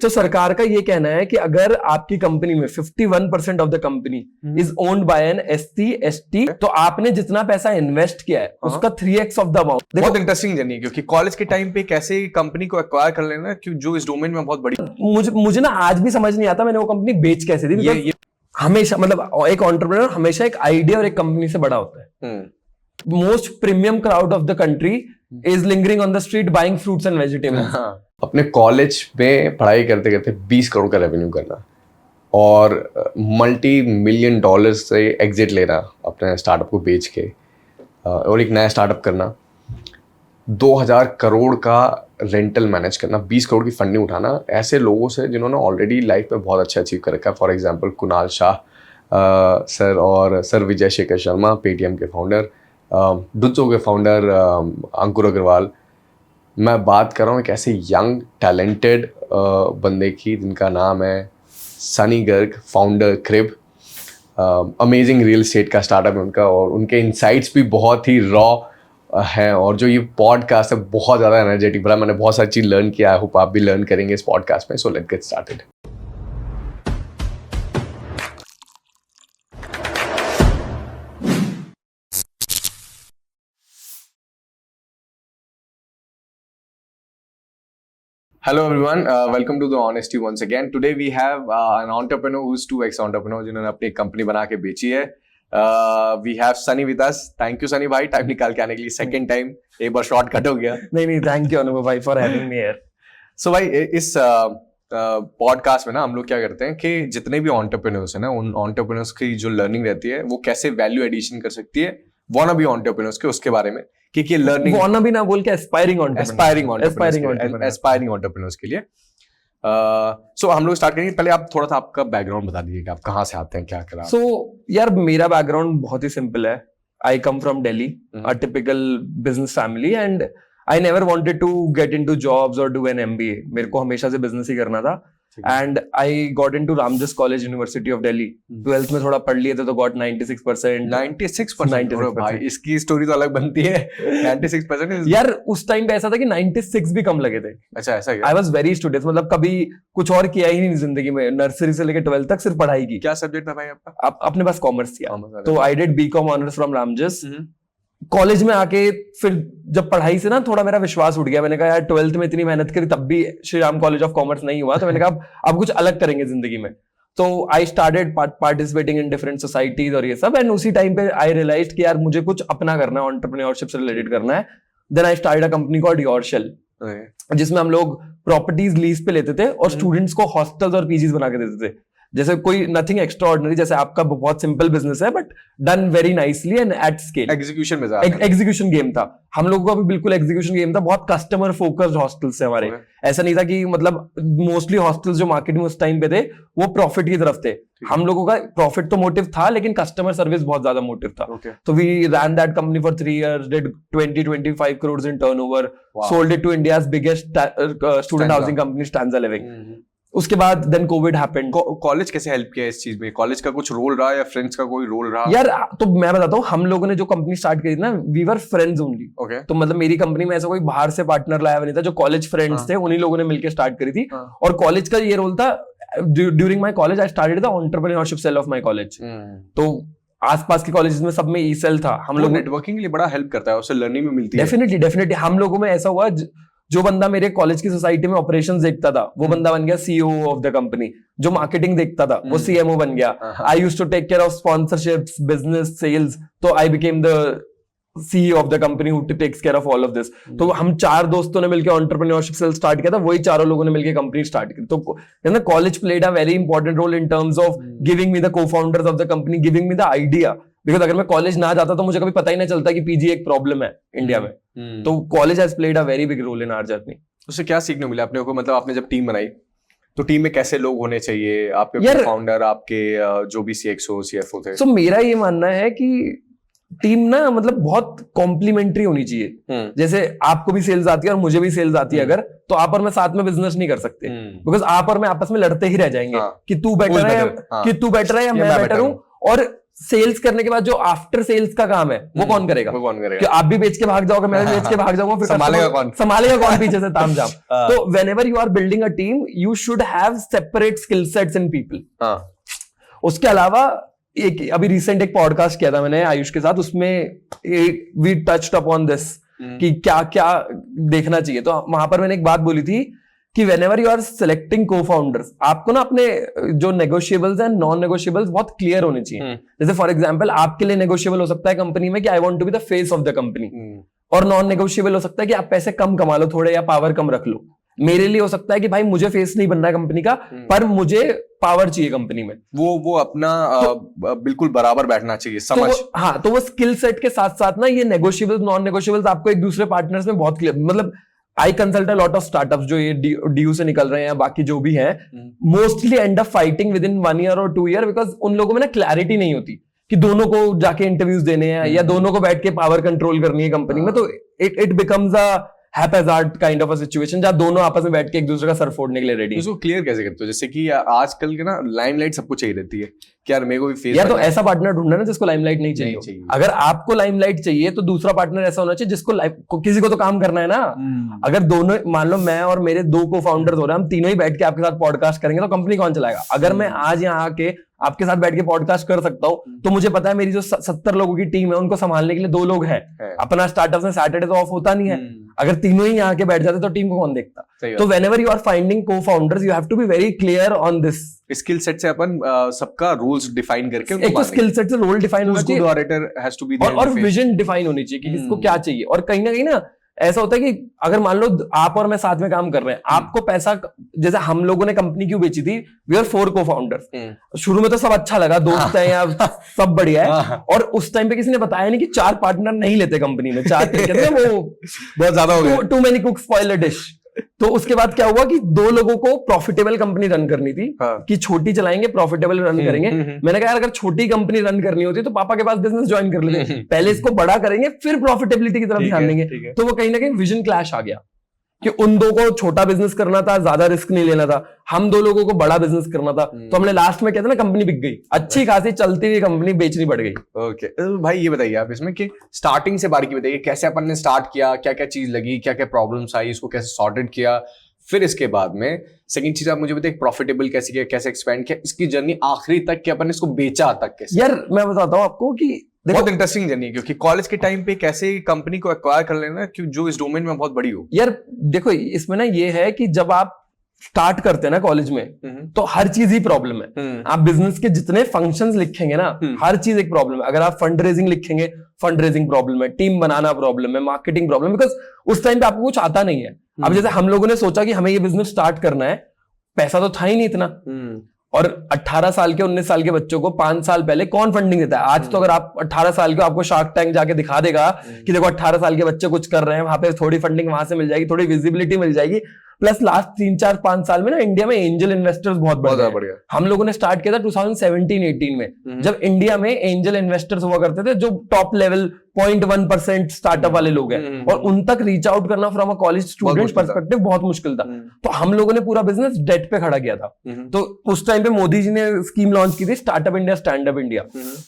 तो सरकार का ये कहना है कि अगर आपकी कंपनी में 51% of the company is owned by an SC ST, तो आपने जितना पैसा इन्वेस्ट किया है उसका 3x ऑफ द अमाउंट। बहुत इंटरेस्टिंग जर्नी है, क्योंकि कॉलेज के टाइम पे कैसे कंपनी को एक्वायर कर लेना जो इस डोमेन में बहुत बड़ी। मुझे ना आज भी समझ नहीं आता मैंने वो कंपनी बेच कैसे दी। ये हमेशा मतलब एक एंटरप्रेन्योर हमेशा एक आइडिया और एक कंपनी से बड़ा होता है। Most premium crowd of the country is lingering on the street buying fruits and vegetables. अपने कॉलेज में पढ़ाई करते करते 20 करोड़ का रेवेन्यू करना और $multi-million से एग्जिट लेना अपने स्टार्टअप को बेच के, और एक नया स्टार्टअप करना, 2000 करोड़ का रेंटल मैनेज करना, 20 करोड़ की फंडिंग उठाना ऐसे लोगों से जिन्होंने ऑलरेडी लाइफ में बहुत अच्छा अचीव कर रखा है। For example Kunal Shah sir और सर विजय शेखर शर्मा, पेटीएम के फाउंडर, डुत्सो के फाउंडर अंकुर अग्रवाल। मैं बात कर रहा हूँ एक ऐसे यंग टैलेंटेड बंदे की जिनका नाम है Sunny Garg, founder crib. Amazing real estate का स्टार्टअप है उनका, और उनके इनसाइट्स भी बहुत ही रॉ हैं। और जो ये पॉडकास्ट है बहुत ज़्यादा एनर्जेटिक भरा, मैंने बहुत सारी चीज़ लर्न किया। आई होप आप भी लर्न करेंगे इस पॉडकास्ट में। So let's get started. Hello everyone, welcome to the Honesty once again. Today we have an entrepreneur who's 2x entrepreneur जिन्होंने अपनी कंपनी बना के बेची है। We have Sunny with us. Thank you Sunny भाई, टाइम निकाल के आने के लिए। सेकंड टाइम, एक बार शॉर्ट कट हो गया। नहीं, थैंक यू अनुभव भाई फॉर हैविंग मी हियर। सो भाई इस पॉडकास्ट में ना हम लोग क्या करते हैं कि जितने भी एंटरप्रेन्योर्स हैं ना, उन एंटरप्रेन्योर्स की जो लर्निंग रहती है वो कैसे वैल्यू एडिशन कर सकती है वाना बी एंटरप्रेन्योर्स के, उसके बारे में कि लर्निंग वाना भी ना बोल के एस्पायरिंग एंटरप्रेन्योर्स के लिए। सो हम लोग स्टार्ट करेंगे। पहले आप थोड़ा सा आपका बैकग्राउंड बता दीजिए कि आप कहाँ से आते हैं, क्या करा। सो यार मेरा बैकग्राउंड बहुत ही सिंपल है। I come from Delhi, a typical business family, and I never wanted to get into jobs और डू एन एमबीए। मेरे को हमेशा से बिजनेस ही करना था। And I got into Ramjas college, university of Delhi. 12th में थोड़ा पढ़ लिए थे तो गॉट 96%। 96% भाई, इसकी स्टोरी तो अलग बनती है। 96% यार उस टाइम पे ऐसा था कि 96 भी कम लगे थे। अच्छा, ऐसा क्या? आई वाज वेरी स्टूडेंट, मतलब कभी कुछ और किया ही नहीं जिंदगी में। नर्सरी से लेकर 12th तक सिर्फ पढ़ाई की। क्या सब्जेक्ट था भाई आपका? अपने पास कॉमर्स किया, तो I did BCom honours from Ramjas. College में आके फिर जब पढ़ाई से ना थोड़ा मेरा विश्वास उठ गया। मैंने कहा यार 12th में इतनी मेहनत करी तब भी Shri Ram college of commerce नहीं हुआ, तो मैंने कहा अब कुछ अलग करेंगे जिंदगी में। तो I started participating in different societies और ये सब। एंड उसी टाइम पे आई रियलाइज्ड कि यार मुझे कुछ अपना करना है, एंटरप्रेन्योरशिप से रिलेटेड करना है। Then I started a company called Yourshell, जिसमें हम लोग प्रॉपर्टीज लीज पे लेते थे और स्टूडेंट्स को हॉस्टल्स और पीजीज बना के देते थे। जैसे कोई नथिंग एक्स्ट्रा ऑर्डिनरी, जैसे आपका बहुत सिंपल बिजनेस है but done very nicely and at scale. Execution game था हम लोगों का भी, बिल्कुल एग्जीक्यूशन गेम था। बहुत कस्टमर फोकस्ड हॉस्टल्स थे हमारे। ऐसा नहीं था कि मतलब मोस्टली हॉस्टल्स जो मार्केट में उस टाइम पे थे वो प्रॉफिट की तरफ थे। हम लोगों का प्रॉफिट तो मोटिव था लेकिन कस्टमर सर्विस बहुत ज्यादा मोटिव था। तो we ran that company for 3 years, डिड 20-25 crores in turnover, sold it to India's biggest student housing company, Stanza Living. उसके बाद देन कोविड हैपेंड। कॉलेज कैसे हेल्प किया इस चीज में? कॉलेज का कुछ रोल रहा या फ्रेंड्स का कोई रोल रहा? यार तो मैं बताता हूँ, हम लोगों ने जो कंपनी स्टार्ट करी ना, वी वर फ्रेंड्स ओनली। तो मतलब मेरी कंपनी में ऐसा कोई बाहर से पार्टनर लाया नहीं था, जो कॉलेज फ्रेंड्स थे उन्हीं लोगों ने मिलकर स्टार्ट करी थी। और कॉलेज का ये रोल था, during my college I started the entrepreneurship cell of my college. तो आसपास के कॉलेजेस में सब में ई सेल था। हम लोग नेटवर्किंग के लिए बड़ा हेल्प करता है, उससे लर्निंग में मिलती है। डेफिनेटली हम लोगों में ऐसा हुआ, जो बंदा मेरे कॉलेज की सोसाइटी में ऑपरेशंस देखता था वो बंदा बन गया सीईओ ऑफ द कंपनी। जो मार्केटिंग देखता था वो सीएमओ बन गया। I used to take care of sponsorships, business, sales, तो I became the CEO of the company who takes care of all of this. तो हम 4 दोस्तों ने मिलकर एंटरप्रेन्योरशिप सेल स्टार्ट किया था, वही चारों लोगों ने मिलकर कंपनी स्टार्ट की। तो college played a very important role in terms of giving me the co-founders of the company, giving me the idea. Because अगर मैं कॉलेज ना जाता तो मुझे कभी पता ही नहीं चलता कि पीजी एक प्रॉब्लम है इंडिया में। तो college has played a very big role in our journey. उससे क्या सीखने मिला अपने को? मतलब आपने जब टीम बनाई तो टीम में कैसे लोग होने चाहिए? आपके फाउंडर, आपके जो भी सीएक्सओ, सीएफओ थे। तो मेरा ये मानना है कि टीम ना मतलब बहुत कॉम्प्लीमेंट्री होनी चाहिए। जैसे आपको भी सेल्स आती है और मुझे भी सेल्स आती है, अगर तो आप और मैं साथ में बिजनेस नहीं कर सकते, बिकॉज आप और मैं आपस में लड़ते ही रह जाएंगे कि तू बेटर है या मैं बेटर हूं। और सेल्स करने के बाद जो आफ्टर सेल्स का काम है वो कौन करेगा? वो कौन कि करेगा? आप भी बेच के भाग जाओगे, मैं भी बेच के भाग जाऊंगा, फिर संभालेगा कौन? संभालेगा कौन पीछे से तामझाम? तो whenever you are building a team, you should have separate skill sets in people. उसके अलावा एक अभी रिसेंट एक पॉडकास्ट किया था मैंने आयुष के साथ, उसमें वी टच्ड अपॉन दिस कि क्या क्या देखना चाहिए। तो वहां पर मैंने एक बात बोली थी कि whenever you are selecting co-founders, आपको ना अपने जो negotiables and non negotiables बहुत क्लियर होने चाहिए। जैसे फॉर एग्जांपल आपके लिए नेगोशिएबल हो सकता है कंपनी में कि I want to be the face of the company, और नॉन नेगोशिएबल हो सकता है कि आप पैसे कम कमा लो थोड़े या पावर कम रख लो। मेरे लिए हो सकता है कि भाई मुझे फेस नहीं बनना है कंपनी का, पर मुझे पावर चाहिए कंपनी में। वो अपना बिल्कुल बराबर बैठना चाहिए, समझ। हाँ, तो वो स्किल सेट के साथ साथ ना ये नेगोशिएबल्स नॉन नेगोशिएबल्स आपको एक दूसरे पार्टनर्स में बहुत क्लियर, मतलब I consult a lot of startups जो ये डीयू से निकल रहे हैं या बाकी जो भी हैं, mostly and up fighting with in 1 year or 2 year, because उन लोगों में ना क्लैरिटी नहीं होती कि दोनों को जाके इंटरव्यूज देने हैं या दोनों को बैठ के पावर कंट्रोल करनी है कंपनी में। तो it becomes a haphazard kind of a situation जहां दोनों आपस में बैठ के एक दूसरे का सर फोड़ने के लिए रेडी। उसको क्लियर कैसे करते हो? जैसे कि आजकल के ना लाइमलाइट सबको चाहिए रहती है कि यार मेरे को भी फेस, या तो ऐसा पार्टनर ढूंढना ना जिसको लाइमलाइट नहीं चाहिए। अगर आपको लाइमलाइट चाहिए तो दूसरा पार्टनर ऐसा होना चाहिए जिसको किसी को तो काम करना है ना। अगर दोनों, मान लो मैं और मेरे 2 को-फाउंडर्स हो रहे हैं, हम तीनों ही बैठ के आपके साथ पॉडकास्ट करेंगे तो कंपनी कौन चलाएगा? अगर मैं आज यहाँ आके आपके साथ बैठ के पॉडकास्ट कर सकता हूँ तो मुझे पता है मेरी जो 70 लोगों की टीम है उनको संभालने के लिए 2 लोग हैं। अपना स्टार्टअप में सैटरडे तो ऑफ होता नहीं है। अगर तीनों ही यहाँ के बैठ जाते तो टीम को कौन देखता? तो whenever you are finding co-founders, you have to be very clear on this. Skill set से अपन सबका रोल्स डिफाइन करके एक तो स्किल सेट से रोल डिफाइन होना चाहिए, ऑडिटर हैज टू बी और विजन डिफाइन होनी चाहिए कि किसको क्या चाहिए। और कहीं ना ऐसा होता है कि अगर मान लो आप और मैं साथ में काम कर रहे हैं, आपको पैसा, जैसे हम लोगों ने कंपनी क्यों बेची थी, वी आर 4 co-founders। शुरू में तो सब अच्छा लगा, दोस्त हैं या सब बढ़िया है, और उस टाइम पे किसी ने बताया नहीं कि 4 पार्टनर नहीं लेते कंपनी में, 4 कहते हैं वो बहुत ज्यादा हो गया, too many cooks spoil a dish. तो उसके बाद क्या हुआ कि 2 लोगों को प्रॉफिटेबल कंपनी रन करनी थी। कि छोटी चलाएंगे, प्रॉफिटेबल रन करेंगे। मैंने कहा यार अगर छोटी कंपनी रन करनी होती तो पापा के पास बिजनेस ज्वाइन कर लेते, पहले इसको बड़ा करेंगे फिर प्रॉफिटेबिलिटी की तरफ ध्यान देंगे। तो वो कहीं ना कहीं विजन क्लैश आ गया कि उन 2 को छोटा बिजनेस करना था, ज्यादा रिस्क नहीं लेना था, हम 2 लोगों को बड़ा बिजनेस करना था। तो हमने लास्ट में कहते ना कंपनी बिक गई, अच्छी खासी चलती हुई कंपनी बेचनी पड़ गई। ओके भाई, ये बताइए आप इसमें कि स्टार्टिंग से बारीकी बताइए, कैसे अपन ने स्टार्ट किया, क्या क्या चीज लगी, क्या क्या प्रॉब्लम्स आई, इसको कैसे सॉर्टेड किया, फिर इसके बाद में सेकंड चीज आप मुझे बताइए प्रॉफिटेबल कैसे किया, कैसे एक्सपेंड किया, इसकी जर्नी आखिरी तक कि अपन ने इसको बेचा तक कैसे। यार मैं बताता हूँ आपको कि बहुत इंटरेस्टिंग जर्नी है, क्योंकि कॉलेज के टाइम पे कैसे कंपनी को एक्वायर कर लेना कि जो इस डोमेन में बहुत बड़ी हो। यार देखो, इसमें ना ये है कि जब आप स्टार्ट करते हैं ना कॉलेज में, तो हर चीज ही प्रॉब्लम है। आप बिजनेस के जितने फंक्शंस लिखेंगे ना, हर चीज एक प्रॉब्लम है। अगर आप फंड रेजिंग लिखेंगे, फंड रेजिंग प्रॉब्लम है, टीम बनाना प्रॉब्लम है, मार्केटिंग प्रॉब्लम, बिकॉज उस टाइम पे आपको कुछ आता नहीं है। अब जैसे हम लोगों ने सोचा कि हमें ये बिजनेस स्टार्ट करना है, पैसा तो था ही नहीं इतना, और 18 साल के 19 साल के बच्चों को 5 साल पहले कौन फंडिंग देता है? आज तो अगर आप 18 साल के, आपको शार्क टैंक जाके दिखा देगा कि देखो 18 साल के बच्चे कुछ कर रहे हैं, वहां पे थोड़ी फंडिंग वहां से मिल जाएगी, थोड़ी विजिबिलिटी मिल जाएगी। प्लस लास्ट 3-4-5 साल में ना इंडिया में एंजल इन्वेस्टर्स बहुत बढ़ गए। हम लोगों ने स्टार्ट किया था 2017-18 में, जब इंडिया में एंजल इन्वेस्टर्स हुआ करते थे जो टॉप लेवल 0.1% स्टार्टअप वाले लोग हैं, और उन तक रीच आउट करना from a college student perspective बहुत मुश्किल था। तो हम लोगों ने पूरा बिजनेस डेट पे खड़ा किया था। तो उस टाइम पे मोदी जी ने स्कीम लॉन्च की थी, startup India, stand up India.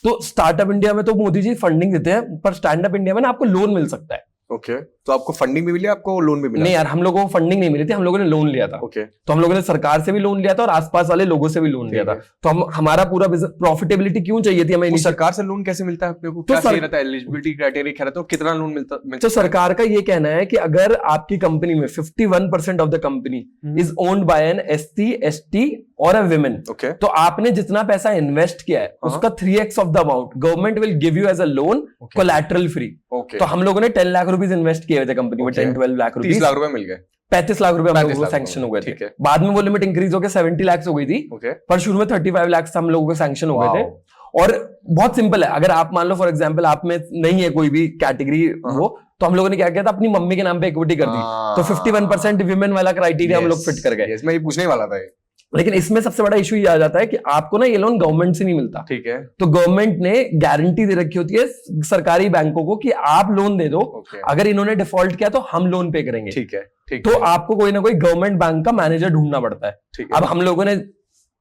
तो स्टार्टअप इंडिया में तो मोदी जी फंडिंग देते हैं, पर स्टैंड अप इंडिया में ना आपको लोन मिल सकता है। ओके, तो आपको फंडिंग भी मिली, आपको लोन भी मिला? नहीं यार, हम लोगों को फंडिंग नहीं मिली थी, हम लोगों ने लोन लिया था। ओके, तो हम लोगों ने सरकार से भी लोन लिया था और आसपास वाले लोगों से भी लोन लिया था। तो हमारा पूरा बिजनेस, प्रॉफिटेबिलिटी क्यों चाहिए थी हमें? सरकार से लोन कैसे मिलता है अपने को? क्या रहता है एलिजिबिलिटी क्राइटेरिया, क्या रहता है, कितना लोन मिलता है? तो सरकार का ये कहना है कि अगर आपकी कंपनी में 51% of the company is owned by an SC, ST और अ विमेन, तो आपने जितना पैसा इन्वेस्ट किया है उसका 3x of the amount government will give you as a loan, collateral free. तो हम लोगों ने 10 लाख रुपीज इन्वेस्ट किए थे कंपनी में, 10-12 लाख रुपीज, 30 लाख रुपए मिल गए, 35 लाख रुपए हम लोगों को सैंक्शन हो गए थे। बाद में वो लिमिट इंक्रीज होकर 70 लाख हो गई थी, पर शुरू में 35 लाख हम लोगों को सैंक्शन हो गए थे। और बहुत सिंपल है, अगर आप मान लो फॉर एग्जांपल आप में नहीं है कोई भी कैटेगरी वो, तो हम लोगों ने क्या किया था, अपनी मम्मी के नाम पे इक्विटी कर दी, तो 51% विमेन वाला क्राइटेरिया हम लोग फिट कर गए। मैं ये पूछने वाला था। लेकिन इसमें सबसे बड़ा इशू ये आ जाता है कि आपको ना ये लोन गवर्नमेंट से नहीं मिलता। ठीक है, तो गवर्नमेंट ने गारंटी दे रखी होती है सरकारी बैंकों को कि आप लोन दे दो, अगर इन्होंने डिफॉल्ट किया तो हम लोन पे करेंगे। ठीक है, तो आपको कोई ना कोई गवर्नमेंट बैंक का मैनेजर ढूंढना पड़ता है। अब हम लोगों ने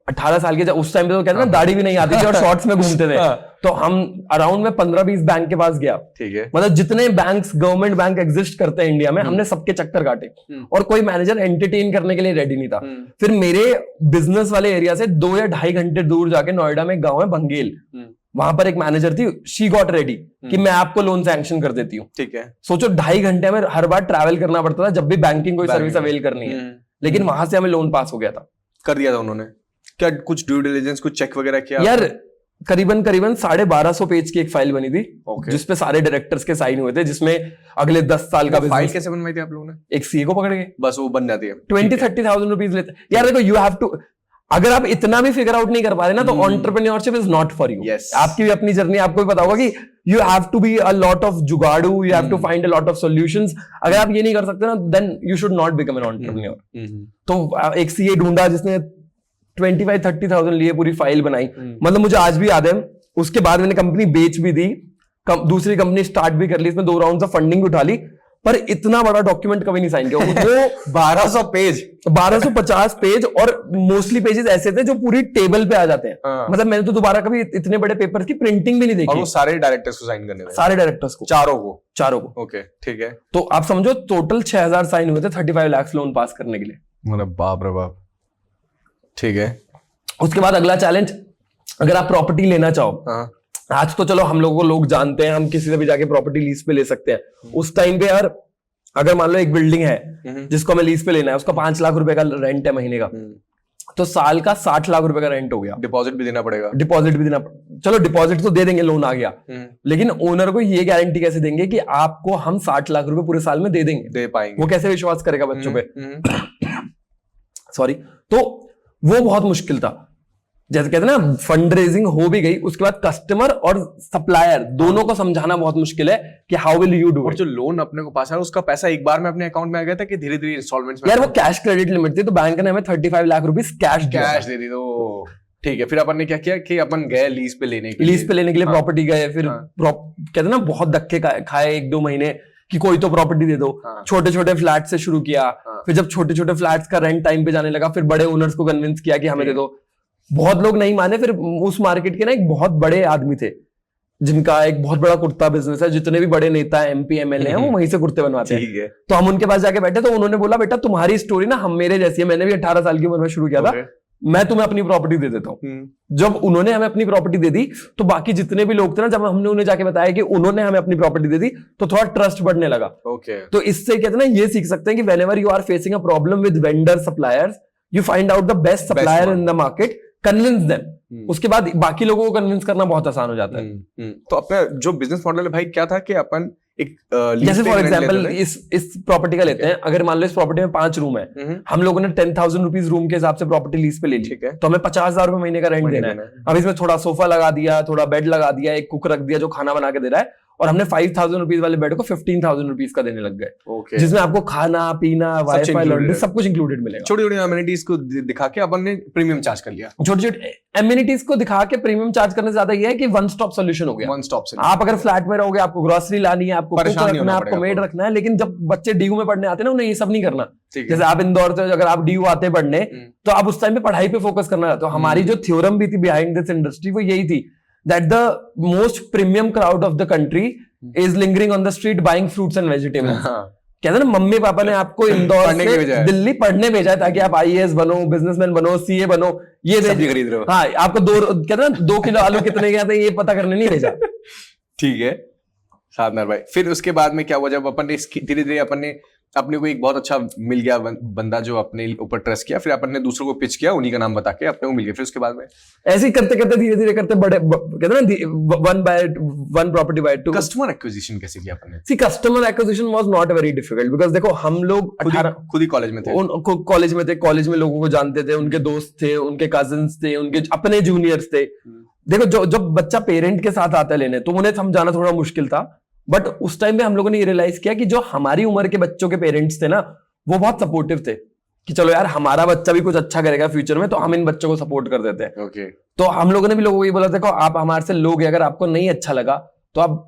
18 साल के जब उस टाइम पे तो कहते हैं ना दाढ़ी भी नहीं आती थी और शॉर्ट्स में घूमते थे, तो हम अराउंड में 15-20 बैंक के पास गया। ठीक है, मतलब जितने बैंक्स गवर्नमेंट बैंक एग्जिस्ट करते हैं इंडिया में, हमने सबके चक्कर काटे और कोई मैनेजर एंटरटेन करने के लिए रेडी नहीं था। फिर मेरे बिजनेस वाले एरिया से 2 या 2.5 घंटे दूर जाके नोएडा में एक गाँव है बंगेल, वहां पर एक मैनेजर थी, शी गॉट रेडी कि मैं आपको लोन सैंक्शन कर देती हूँ। ठीक है, सोचो 2.5 घंटे में हर बार ट्रैवल करना पड़ता था जब भी बैंकिंग कोई सर्विस अवेल करनी है, लेकिन वहां से हमें लोन पास हो गया था। कर दिया था उन्होंने? क्या कुछ ड्यू डिलिजेंस, कुछ चेक वगैरह किया? यार करीबन 1250 पेज की एक फाइल बनी थी, जिसपे सारे डायरेक्टर्स के साइन हुए थे, जिसमें अगले 10 साल का फाइल कैसे बनवाई थी आप लोगों ने? एक सीए को पकड़ के, बस वो बन जाती है। 20-30,000 रुपीज लेते। यार देखो, यू हैव टू, अगर आप इतना भी फिगर आउट नहीं कर पा रहे ना, तो entrepreneurship is not for you. आपकी भी अपनी जर्नी, आपको भी पता होगा कि you have to be a lot of जुगाड़ू, you have to find a lot of solutions. अगर आप ये नहीं कर सकते ना, then you should not become an entrepreneur. तो एक सीए ढूंढा जिसने 25-30,000 लिए, पूरी फाइल बनाई। मतलब मुझे आज भी याद है, उसके बाद मैंने कंपनी बेच भी दी, दूसरी कंपनी स्टार्ट भी कर ली, इसमें 2 राउंड ऑफ फंडिंग उठा ली, पर इतना बड़ा डॉक्यूमेंट कभी नहीं साइन किया। वो 1200 पेज, 1250 पेज, और मोस्टली पेजेस ऐसे थे जो पूरी टेबल पे आ जाते हैं। मतलब मैंने तो दोबारा कभी इतने बड़े पेपर की प्रिंटिंग भी नहीं देखी। और वो सारे डायरेक्टर्स को साइन करने थे? सारे डायरेक्टर्स को, चारों को। ओके, ठीक है। तो आप समझो टोटल 6000 साइन हुए थे 35 लाख लोन पास करने के लिए। मतलब बाप रे बाप। ठीक है, उसके बाद अगला चैलेंज, अगर आप प्रॉपर्टी लेना चाहो, आज तो चलो हम लोगों को लोग जानते हैं, हम किसी से भी जाके प्रॉपर्टी लीज पे ले सकते हैं। उस टाइम पे यार, अगर मान लो एक बिल्डिंग है जिसको हमें लीज पे लेना है, उसका 5 लाख रुपए का रेंट है महीने का, तो साल का 60 लाख रुपए का रेंट हो गया। डिपॉजिट भी देना पड़ेगा? डिपॉजिट भी देना, चलो डिपॉजिट तो दे देंगे, लोन आ गया, लेकिन ओनर को ये गारंटी कैसे देंगे कि आपको हम 60 लाख रुपए पूरे साल में दे देंगे? दे पाएंगे? वो कैसे विश्वास करेगा बच्चों पे? सॉरी। तो वो बहुत मुश्किल था। जैसे कहते हैं ना, फंड रेजिंग हो भी गई, उसके बाद कस्टमर और सप्लायर दोनों को समझाना बहुत मुश्किल है कि हाउ विल यू डू। और जो लोन अपने को पास है, उसका पैसा एक बार में अपने अकाउंट में आ गया था कि धीरे धीरे इंस्टॉलमेंट्स में? यार वो कैश क्रेडिट लिमिट थी, तो बैंक ने हमें 35 लाख रुपीस कैश दे दी। तो ठीक है, फिर अपन ने क्या किया कि अपन गए लीज पे लेने के लिए प्रॉपर्टी गए। फिर कहते हैं ना, बहुत धक्के खाए 1-2 महीने कि कोई तो प्रॉपर्टी दे दो। छोटे छोटे फ्लैट से शुरू किया, फिर जब छोटे छोटे फ्लैट्स का रेंट टाइम पे जाने लगा, फिर बड़े ओनर्स को कन्विंस किया कि हमें दे दो। बहुत लोग नहीं माने। फिर उस मार्केट के ना एक बहुत बड़े आदमी थे, जिनका एक बहुत बड़ा कुर्ता बिजनेस है, जितने भी बड़े नेता एमपी एमएलए हैं वो वहीं से कुर्ते बनवाते हैं। तो हम उनके पास जाके बैठे, तो उन्होंने बोला, बेटा तुम्हारी स्टोरी ना हम मेरे जैसी है, मैंने भी 18 साल की उम्र में शुरू किया था, मैं तुम्हें अपनी प्रॉपर्टी दे देता हूँ। जब उन्होंने हमें अपनी प्रॉपर्टी दे दी, तो बाकी जितने भी लोग थे ना, जब हमने उन्हें जाके बताया कि उन्होंने हमें अपनी प्रॉपर्टी दे दी, तो थोड़ा ट्रस्ट बढ़ने लगा। तो इससे कहते हैं ना, ये सीख सकते हैं कि whenever you are facing a problem with vendor suppliers, you find out the best supplier in the market, convince them. उसके बाद बाकी लोगों को कन्विंस करना बहुत आसान हो जाता है। तो अपना जो बिजनेस मॉडल है भाई, क्या था कि अपन एक जैसे फॉर एग्जांपल इस प्रॉपर्टी का लेते हैं। अगर मान लो इस प्रॉपर्टी में 5 रूम है, हम लोगों ने 10,000 रुपीज रूम के हिसाब से प्रॉपर्टी लीज पे ले ली, तो हमें 50,000 रुपए महीने का रेंट देना है। अब इसमें थोड़ा सोफा लगा दिया, थोड़ा बेड लगा दिया, एक कुक रख दिया जो खाना बना के दे रहा है, और हमने 5,000 रुपीज वाले बेड को 15,000 रुपीज का देने लग गए, जिसमें आपको खाना पीना वाईफाई लॉन्ड्री सब कुछ इंक्लूडेड मिलेगा। छोटी छोटी एमिनिटीज को दिखा के अपन ने प्रीमियम चार्ज कर लिया। छोटी छोटी एमिनिटीज को दिखा के प्रीमियम चार्ज करने से ज्यादा ये है कि वन स्टॉप सोल्यूशन हो गया। वन स्टॉप से आप अगर फ्लैट में रहोगे, आपको ग्रोसरी लानी है, आपको कुक रखना है, आपको मेड रखना है, लेकिन जब बच्चे डीयू में पढ़ने आते हैं ना, उन्हें ये सब नहीं करना। जैसे आप इंदौर से अगर आप डीयू आते पढ़ने, तो आप उस टाइम पे पढ़ाई पे फोकस करना। तो हमारी जो थ्योरम भी थी बिहाइंड दिस इंडस्ट्री, वो यही थी that the most premium crowd of the country is lingering on the street buying fruits and vegetables. कहते हैं ना, मम्मी पापा ने आपको इंदौर से दिल्ली पढ़ने भेजा है ताकि आप आईएएस बनो, बिजनेसमैन बनो, सीए बनो, ये खरीद रहे हो। हाँ, आपको कहते हैं ना 2 किलो आलू कितने के आते हैं ये पता करने नहीं भेजा। ठीक है साधना भाई, फिर उसके बाद में क्या हुआ? जब अपन ने धीरे धीरे अपने को एक बहुत अच्छा मिल गया बंदा जो अपने ऊपर ट्रस्ट किया, फिर अपन ने दूसरों को पिच किया, उन्हीं का नाम बता के अपने को मिल गया। फिर उसके बाद में ऐसे ही करते करते धीरे धीरे करते बड़े, कहते हैं ना, one property buy two. Customer acquisition कैसे किया अपन ने? See customer acquisition was not very difficult, because देखो हम लोग खुद ही कॉलेज में थे, कॉलेज में लोगों को जानते थे, उनके दोस्त थे, उनके कजिन्स थे, उनके अपने जूनियर्स थे। देखो जब बच्चा पेरेंट के साथ आता है लेने, तो उन्हें समझाना थोड़ा मुश्किल था, बट उस टाइम पे हम लोगों ने ये रियलाइज किया कि जो हमारी उम्र के बच्चों के पेरेंट्स थे ना, वो बहुत सपोर्टिव थे कि चलो यार हमारा बच्चा भी कुछ अच्छा करेगा फ्यूचर में, तो हम इन बच्चों को सपोर्ट कर देते हैं। तो हम लोगों ने भी लोगों को ये बोला, देखो आप हमारे से लोग, अगर आपको नहीं अच्छा लगा तो आप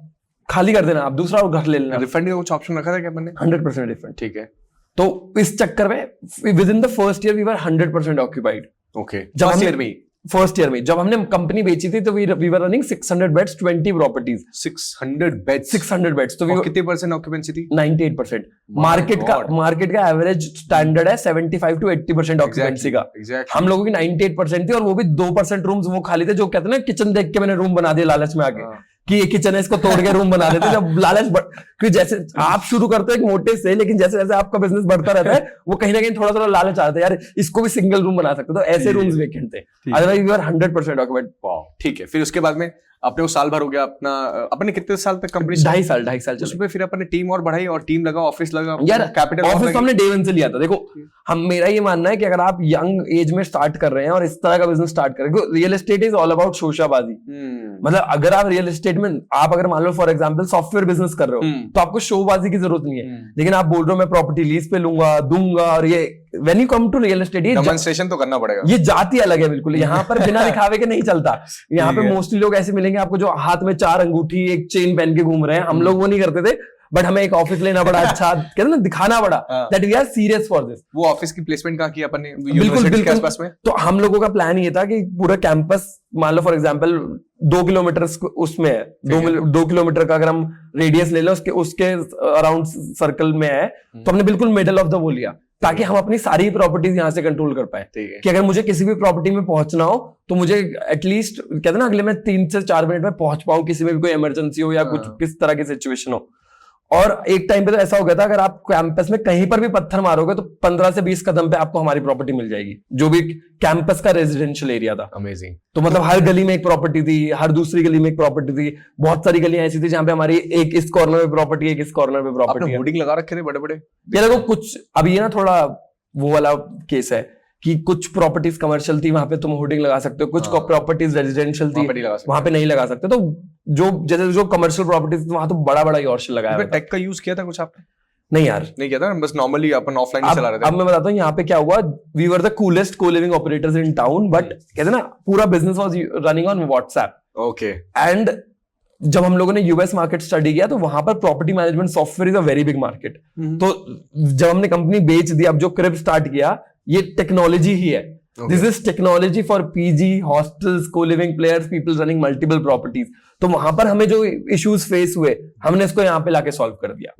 खाली कर देना, आप दूसरा घर ले लेना। रिफंड का कुछ ऑप्शन रखा था क्या अपन ने? 100% रिफंड। ठीक है। तो इस चक्कर में within the first year we were 100% occupied. Okay, जब फर्स्ट हमने- ईयर में ही फर्स्ट ईयर में जब हमने कंपनी बेची थी तो we were running 600 beds 20 properties 600 beds, 600 beds तो और कितने परसेंट ऑक्यूपेंसी थी? 98%। My मार्केट का God. एवरेज स्टैंडर्ड है 75 to 80% ऑक्यूपेंसी का। एग्जैक्टली हम लोगों की 98% थी और वो भी 2% रूम्स वो खाली थे, जो कहते हैं ना किचन देख के मैंने रूम बना दिया लालच में आके कि ये किचन है इसको तोड़ के रूम बना देते। जब क्योंकि जैसे आप शुरू करते हो एक मोटे से, लेकिन जैसे जैसे आपका बिजनेस बढ़ता रहता है वो कहीं ना कहीं थोड़ा थोड़ा लालच आता है, यार इसको भी सिंगल रूम बना सकते, तो ऐसे रूम्स वेकेंट थे। Otherwise we are 100% occupant. ठीक है, फिर उसके बाद में अपने वो साल भर हो गया अपना, अपने कितने साल तक कंपनी? 2.5 साल चले। उसमें फिर अपने टीम और बढ़ाई और टीम लगा, ऑफिस लगा यार कैपिटल ऑफिस हमने डे 1 से लिया था। देखो हम मेरा ये मानना है कि अगर आप यंग एज में स्टार्ट कर रहे हैं और इस तरह का बिजनेस स्टार्ट कर रहे हैं, real estate is all about शोशाबाजी। मतलब अगर आप रियल एस्टेट में आप अगर मान लो फॉर एग्जांपल सॉफ्टवेयर बिजनेस कर रहे हो तो आपको शोबाजी की जरूरत नहीं है, लेकिन आप बोल रहे हो मैं प्रॉपर्टी लीज पे लूंगा दूंगा, और ये when you come to real estate demonstration तो करना पड़ेगा। ये जाति अलग है बिल्कुल। यहाँ पर बिना दिखावे के नहीं चलता। यहाँ पे मोस्टली लोग ऐसे मिलेंगे आपको जो हाथ में 4 अंगूठी एक चेन पहन के घूम रहे हैं। हम लोग वो नहीं करते थे, बट हमें एक ऑफिस लेना पड़ा, अच्छा कहते हैं ना दिखाना पड़ा that we are serious for this. वो ऑफिस की प्लेसमेंट कहाँ की अपन ने? बिल्कुल के आसपास में। तो हम लोगों का प्लान ये था कि पूरा कैंपस मान लो फॉर एग्जांपल 2 किलोमीटर उसमें है, 2 किलोमीटर का अगर हम रेडियस ले लो उसके अराउंड सर्कल में है, तो हमने बिल्कुल मिडल ऑफ द वो लिया ताकि हम अपनी सारी प्रॉपर्टीज यहाँ से कंट्रोल कर पाए। कि अगर मुझे किसी भी प्रॉपर्टी में पहुंचना हो तो मुझे एटलीस्ट कहते हैं ना अगले में 3 से 4 मिनट में पहुंच पाऊं, किसी में भी कोई इमरजेंसी हो या कुछ किस तरह की सिचुएशन हो। और एक टाइम पे तो ऐसा हो गया था अगर आप कैंपस में कहीं पर भी पत्थर मारोगे तो 15 से 20 कदम पे आपको हमारी प्रॉपर्टी मिल जाएगी, जो भी कैंपस का रेजिडेंशियल एरिया था। अमेजिंग। तो मतलब हर गली में एक प्रॉपर्टी थी, हर दूसरी गली में एक प्रॉपर्टी थी, बहुत सारी गलियां ऐसी थी जहां पे हमारी एक इस कॉर्नर में प्रॉपर्टी, एक इस कॉर्नर में प्रॉपर्टी। आपने होर्डिंग लगा रखे थे बड़े बड़े? ये देखो कुछ अभी ये ना थोड़ा वो वाला केस है कि कुछ प्रॉपर्टीज कमर्शियल थी, वहां पे तुम होर्डिंग लगा सकते हो, कुछ प्रॉपर्टीज रेजिडेंशियल थी वहां पे नहीं लगा सकते। तो जो जैसे जो कमर्शियल प्रॉपर्टीज वहां तो बड़ा बड़ा यॉर्शल लगाया हुआ था। टेक का यूज किया था कुछ आपने? नहीं यार, नहीं किया था, बस नॉर्मली अपन ऑफलाइन ही चला रहे थे। अब मैं बताता हूँ यहाँ पे क्या हुआ। वी वर द कूलेस्ट को living operators in town, but कहते हैं ना पूरा business was running on WhatsApp. Okay. And जब हम लोगों ने यूएस मार्केट स्टडी किया तो वहां पर property management software is a very big market. तो जब हमने कंपनी बेच दी, अब जो क्रिब स्टार्ट किया ये टेक्नोलॉजी ही है। This is technology for PG, hostels, co-living players, people running multiple properties. तो वहां पर हमें जो इश्यूज फेस हुए हमने इसको यहाँ पे लाके सॉल्व कर दिया।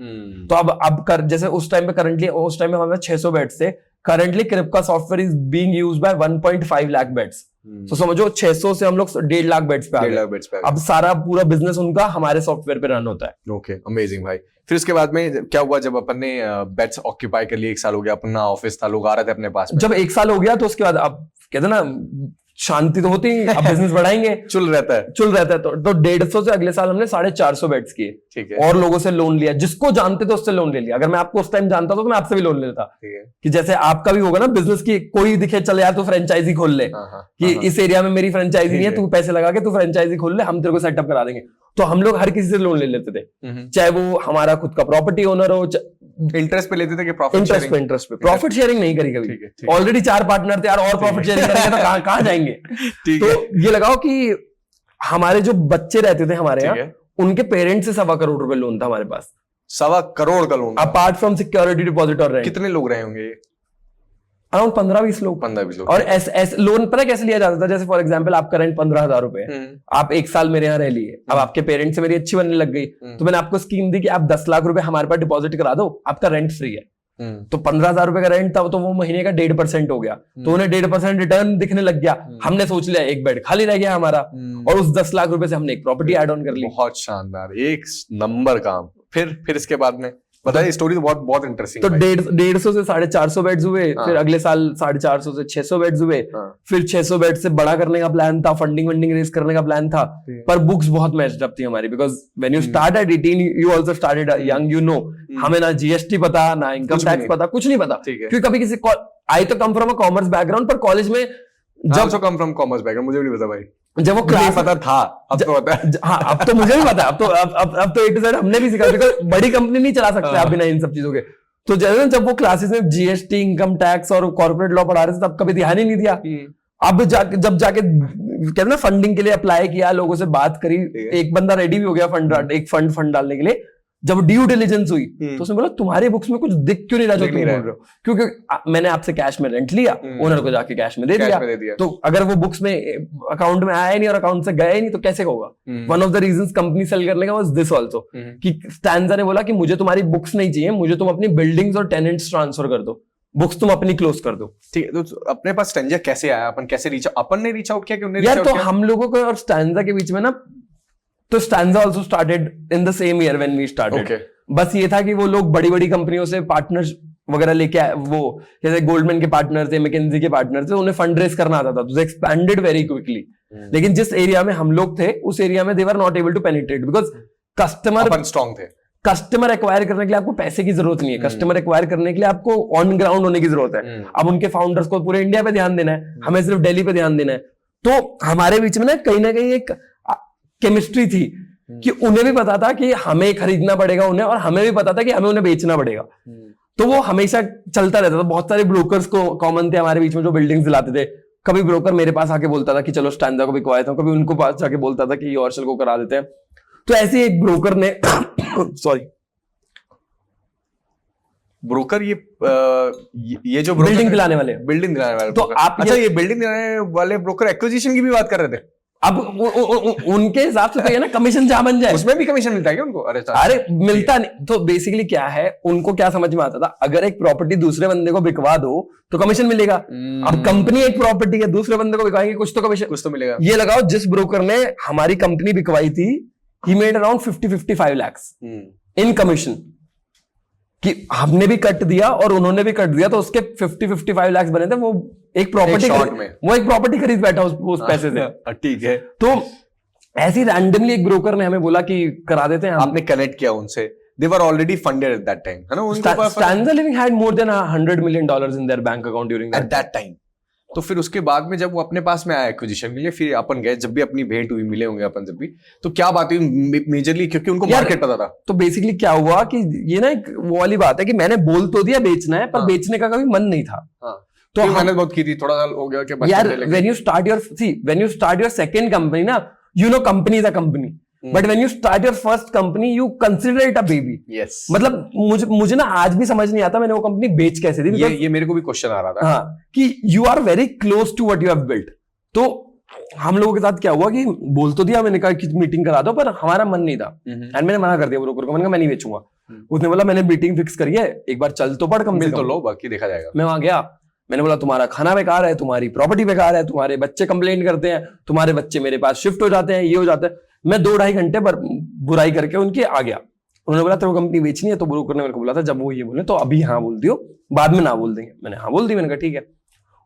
तो अब जैसे उस टाइम पे करंटली उस टाइम में हमारे 600 बेड्स थे। करंटली क्रिब का software is being used by 1.5 lakh beds. तो समझो 600 से हम लोग 1.5 लाख बेड्स पे आ गए। अब सारा पूरा बिजनेस उनका हमारे सॉफ्टवेयर पे रन होता है। ओके, अमेजिंग भाई। फिर उसके बाद में क्या हुआ जब अपन ने बेड्स ऑक्यूपाई कर लिए? 1 साल हो गया, अपना ऑफिस था, लोग आ रहे थे अपने पास में। जब 1 साल हो गया तो उसके बाद अब कहते हैं ना शांति तो होती है, अब बिजनेस बढ़ाएंगे। चुल रहता है तो 150 से अगले साल हमने 450 बेड्स किए। ठीक है। और लोगों से लोन लिया, जिसको जानते थे उससे लोन ले लिया। अगर मैं आपको उस टाइम जानता था तो मैं आपसे भी लोन लेता। ठीक है। कि जैसे आपका भी होगा ना बिजनेस की, कोई दिखे चले यार तू फ्रेंचाइजी खोल ले, कि इस एरिया में मेरी फ्रेंचाइजी नहीं है, तू पैसे लगा के तू फ्रेंचाइजी खोल ले, हम तेरे को सेटअप करा देंगे। तो हम लोग हर किसी से लोन ले लेते थे, चाहे वो हमारा खुद का प्रॉपर्टी ओनर हो। इंटरेस्ट पे लेते थे कि प्रॉफिट शेयरिंग? इंटरेस्ट पे। प्रॉफिट शेयरिंग नहीं करी कभी। ऑलरेडी 4 पार्टनर थे यार, और प्रॉफिट शेयरिंग करेंगे तो कहाँ जाएंगे। तो ये लगाओ कि हमारे जो बच्चे रहते थे हमारे यहाँ, उनके पेरेंट्स से 1.25 करोड़ रुपए लोन था हमारे पास। 1.25 करोड़ का loan, apart from security deposit और रेंट। कितने लोग रहे होंगे? अराउंड 15-20 लोग। 15-20 लोग। और लोन पता कैसे लिया जाता था? जैसे फॉर एग्जांपल आपका रेंट 15,000 रुपए, आप 1 साल मेरे यहाँ रह लिए, अब आपके पेरेंट्स से मेरी अच्छी बनने लग गई, तो मैंने आपको स्कीम दी कि आप 10 लाख रुपए हमारे पास डिपॉजिट करा दो, आपका रेंट फ्री है। तो 15,000 रुपए का रेंट था, तो वो महीने का 1.5% हो गया, तो उन्हें 1.5% रिटर्न दिखने लग गया। हमने सोच लिया एक बेड खाली रह गया हमारा, और उस 10 लाख रुपए से हमने एक प्रॉपर्टी एड ऑन कर ली। बहुत शानदार, एक नंबर काम। फिर इसके बाद में बताइए, स्टोरी तो बहुत इंटरेस्टिंग। तो 150 से 450 बेड्स हुए, फिर अगले साल 450 से 600 बेड्स हुए, फिर 600 बेड से बड़ा करने का प्लान था, फंडिंग रेज करने का प्लान था, पर बुक्स बहुत मैच्ड अप थी हमारी। Because when you start at 18 you also started young, you know, हमें ना जीएसटी पता, ना इनकम टैक्स पता, कुछ नहीं पता। क्योंकि कभी किसी आई तो come from a commerce background, पर कॉलेज में जब कम फ्रॉम कॉमर्स बैकग्राउंड, मुझे भी नहीं पता भाई। जब वो क्लास पता था, अब तो पता है। हाँ, अब तो मुझे भी पता है। अब तो A to Z हमने भी सीखा, बिकॉज बड़ी कंपनी नहीं चला सकते आप बिना इन सब चीजों के। तो जब वो क्लासेस में जीएसटी, इनकम टैक्स और कॉर्पोरेट लॉ पढ़ा रहे थे, तब कभी ध्यान ही नहीं दिया। अब जब जाके कहते ना फंडिंग के लिए अप्लाई किया, लोगों से बात करी, एक बंदा रेडी भी हो गया एक फंड डालने के लिए, जब ड्यू डिलिजेंस हुई हम्म। तो उसने बोला तुम्हारी बुक्स में कुछ दिख क्यों नहीं रहा जो दिख तुम नहीं बोल रहा है। रहे हो, क्योंकि मैंने आपसे कैश में रेंट लिया, ओनर को जाके कैश में दे कैश दिया, में दे दिया। तो अगर वो बुक्स में अकाउंट में आया नहीं और अकाउंट से गया ही नहीं तो कैसे होगा। One of the reasons company sell करने का वाज दिस आल्सो, कि स्टैंजा ने बोला कि मुझे तुम्हारी बुक्स नहीं चाहिए, मुझे तुम अपनी बिल्डिंग्स और टेनेंट्स ट्रांसफर कर दो, बुक्स तुम अपनी क्लोज कर दो। ठीक है, तो अपने पास स्टैंजा कैसे आया, अपन कैसे अपन ने रीच आउट किया कि उन्होंने यार reach तो out किया? हम लोगों को और स्टैंजा के बीच में ना, तो Stanza also started in the same year when we started. Okay. बस ये था कि वो लोग बड़ी बड़ी कंपनियों से पार्टनर्स वगैरह लेके आए, वो जैसे गोल्डमैन के पार्टनर थे, मैकेंजी के पार्टनर थे, उन्हें फंड रेज करना आता था, तो एक्सपैंडेड वेरी क्विकली। लेकिन जिस एरिया में हम लोग थे उस एरिया में they were not able to penetrate, because customer अपन स्ट्रांग थे। कस्टमर एक्वायर करने के लिए आपको पैसे की जरूरत नहीं है, कस्टमर एक्वायर करने के लिए आपको ऑन ग्राउंड होने की जरूरत है। अब उनके फाउंडर्स को पूरे इंडिया पे ध्यान देना है, हमें सिर्फ दिल्ली पे ध्यान देना है। तो हमारे बीच में ना कहीं एक केमिस्ट्री थी कि उन्हें भी पता था कि हमें खरीदना पड़ेगा उन्हें, और हमें भी पता था कि हमें उन्हें बेचना पड़ेगा। तो वो हमेशा चलता रहता था। बहुत सारे ब्रोकर्स को कॉमन थे हमारे बीच में जो बिल्डिंग्स दिलाते थे। कभी ब्रोकर मेरे पास आके बोलता था कि चलो स्टैंजा को बिकवाए थे, कभी उनको पास जाके बोलता था कि ऑर्शल को करा देते हैं। तो ऐसे एक ब्रोकर ने सॉरी ब्रोकर ये जो बिल्डिंग दिलाने वाले, बिल्डिंग दिलाने वाले तो broker। आप अच्छा, ये बिल्डिंग दिलाने वाले ब्रोकर एक्विजिशन की भी बात कर रहे थे। अब उनके हिसाब से तो ये ना कमीशन जहां बन जाए, उसमें भी कमीशन मिलता है क्या उनको? अरे मिलता नहीं। तो बेसिकली क्या है, उनको क्या समझ में आता था, अगर एक प्रॉपर्टी दूसरे बंदे को बिकवा दो तो कमीशन मिलेगा। अब कंपनी एक प्रॉपर्टी है, दूसरे बंदे को बिकवाएंगे, कुछ तो कमीशन, कुछ तो मिलेगा। ये लगाओ जिस ब्रोकर ने हमारी कंपनी बिकवाई थी, he made around 50-55 lakhs in commission, कि हमने भी कट दिया और उन्होंने भी कट दिया, तो उसके 50-55 lakhs बने थे। वो एक प्रॉपर्टी वो एक प्रॉपर्टी खरीद बैठा उस पैसे से। ठीक है। तो ऐसी रैंडमली एक ब्रोकर ने हमें बोला कि करा देते हैं। आपने कनेक्ट किया उनसे, they were already funded at that time, है ना? उनको Stanza Living had more than $100 million in their bank account during at that time। तो फिर उसके बाद में जब वो अपने पास में आया एक्विजिशन के लिए, फिर अपन गए, जब भी अपनी भेंट हुई, मिले होंगे अपन जब भी, तो क्या बात हुई मेजरली, क्योंकि उनको मार्केट पता था। तो बेसिकली क्या हुआ कि ये ना एक वो वाली बात है कि मैंने बोल तो दिया बेचना है, पर बेचने का कभी मन नहीं था। तो मेहनत बहुत की थी, थोड़ा साल हो गया कि यार when you start your second company ना, you know company is a company, but when you start your first company you consider it a baby। yes। मतलब मुझे ना आज भी समझ नहीं आता मैंने वो कंपनी बेच कैसे दी। ये मेरे को भी क्वेश्चन आ रहा था। हाँ, कि you are very close to what you have built। तो हम लोगों के साथ क्या हुआ कि बोल तो दिया, मैंने कहा कि मीटिंग करा दो, पर हमारा मन नहीं था। एंड मैंने मना कर दिया ब्रोकर को, मैंने कहा मैं नहीं बेचूंगा। उसने बोला मैंने मीटिंग फिक्स करी है, एक बार चल तो पड़, मिल तो लो, बाकी देखा जाएगा। मैं वहां गया, मैंने बोला तुम्हारा खाना बेकार है, तुम्हारी प्रॉपर्टी बेकार है, तुम्हारे बच्चे कंप्लेंट करते हैं, तुम्हारे बच्चे मेरे पास शिफ्ट हो जाते हैं, ये हो जाता है। मैं 2-2.5 घंटे बुराई करके उनके आ गया। उन्होंने बोला तेरे को कंपनी बेचनी है, तो ब्रोकर ने मेरे को बोला था जब वो ये बोले तो अभी हाँ बोल दियो, बाद में ना बोल देंगे। मैंने हाँ बोल दी, मैंने कहा ठीक है।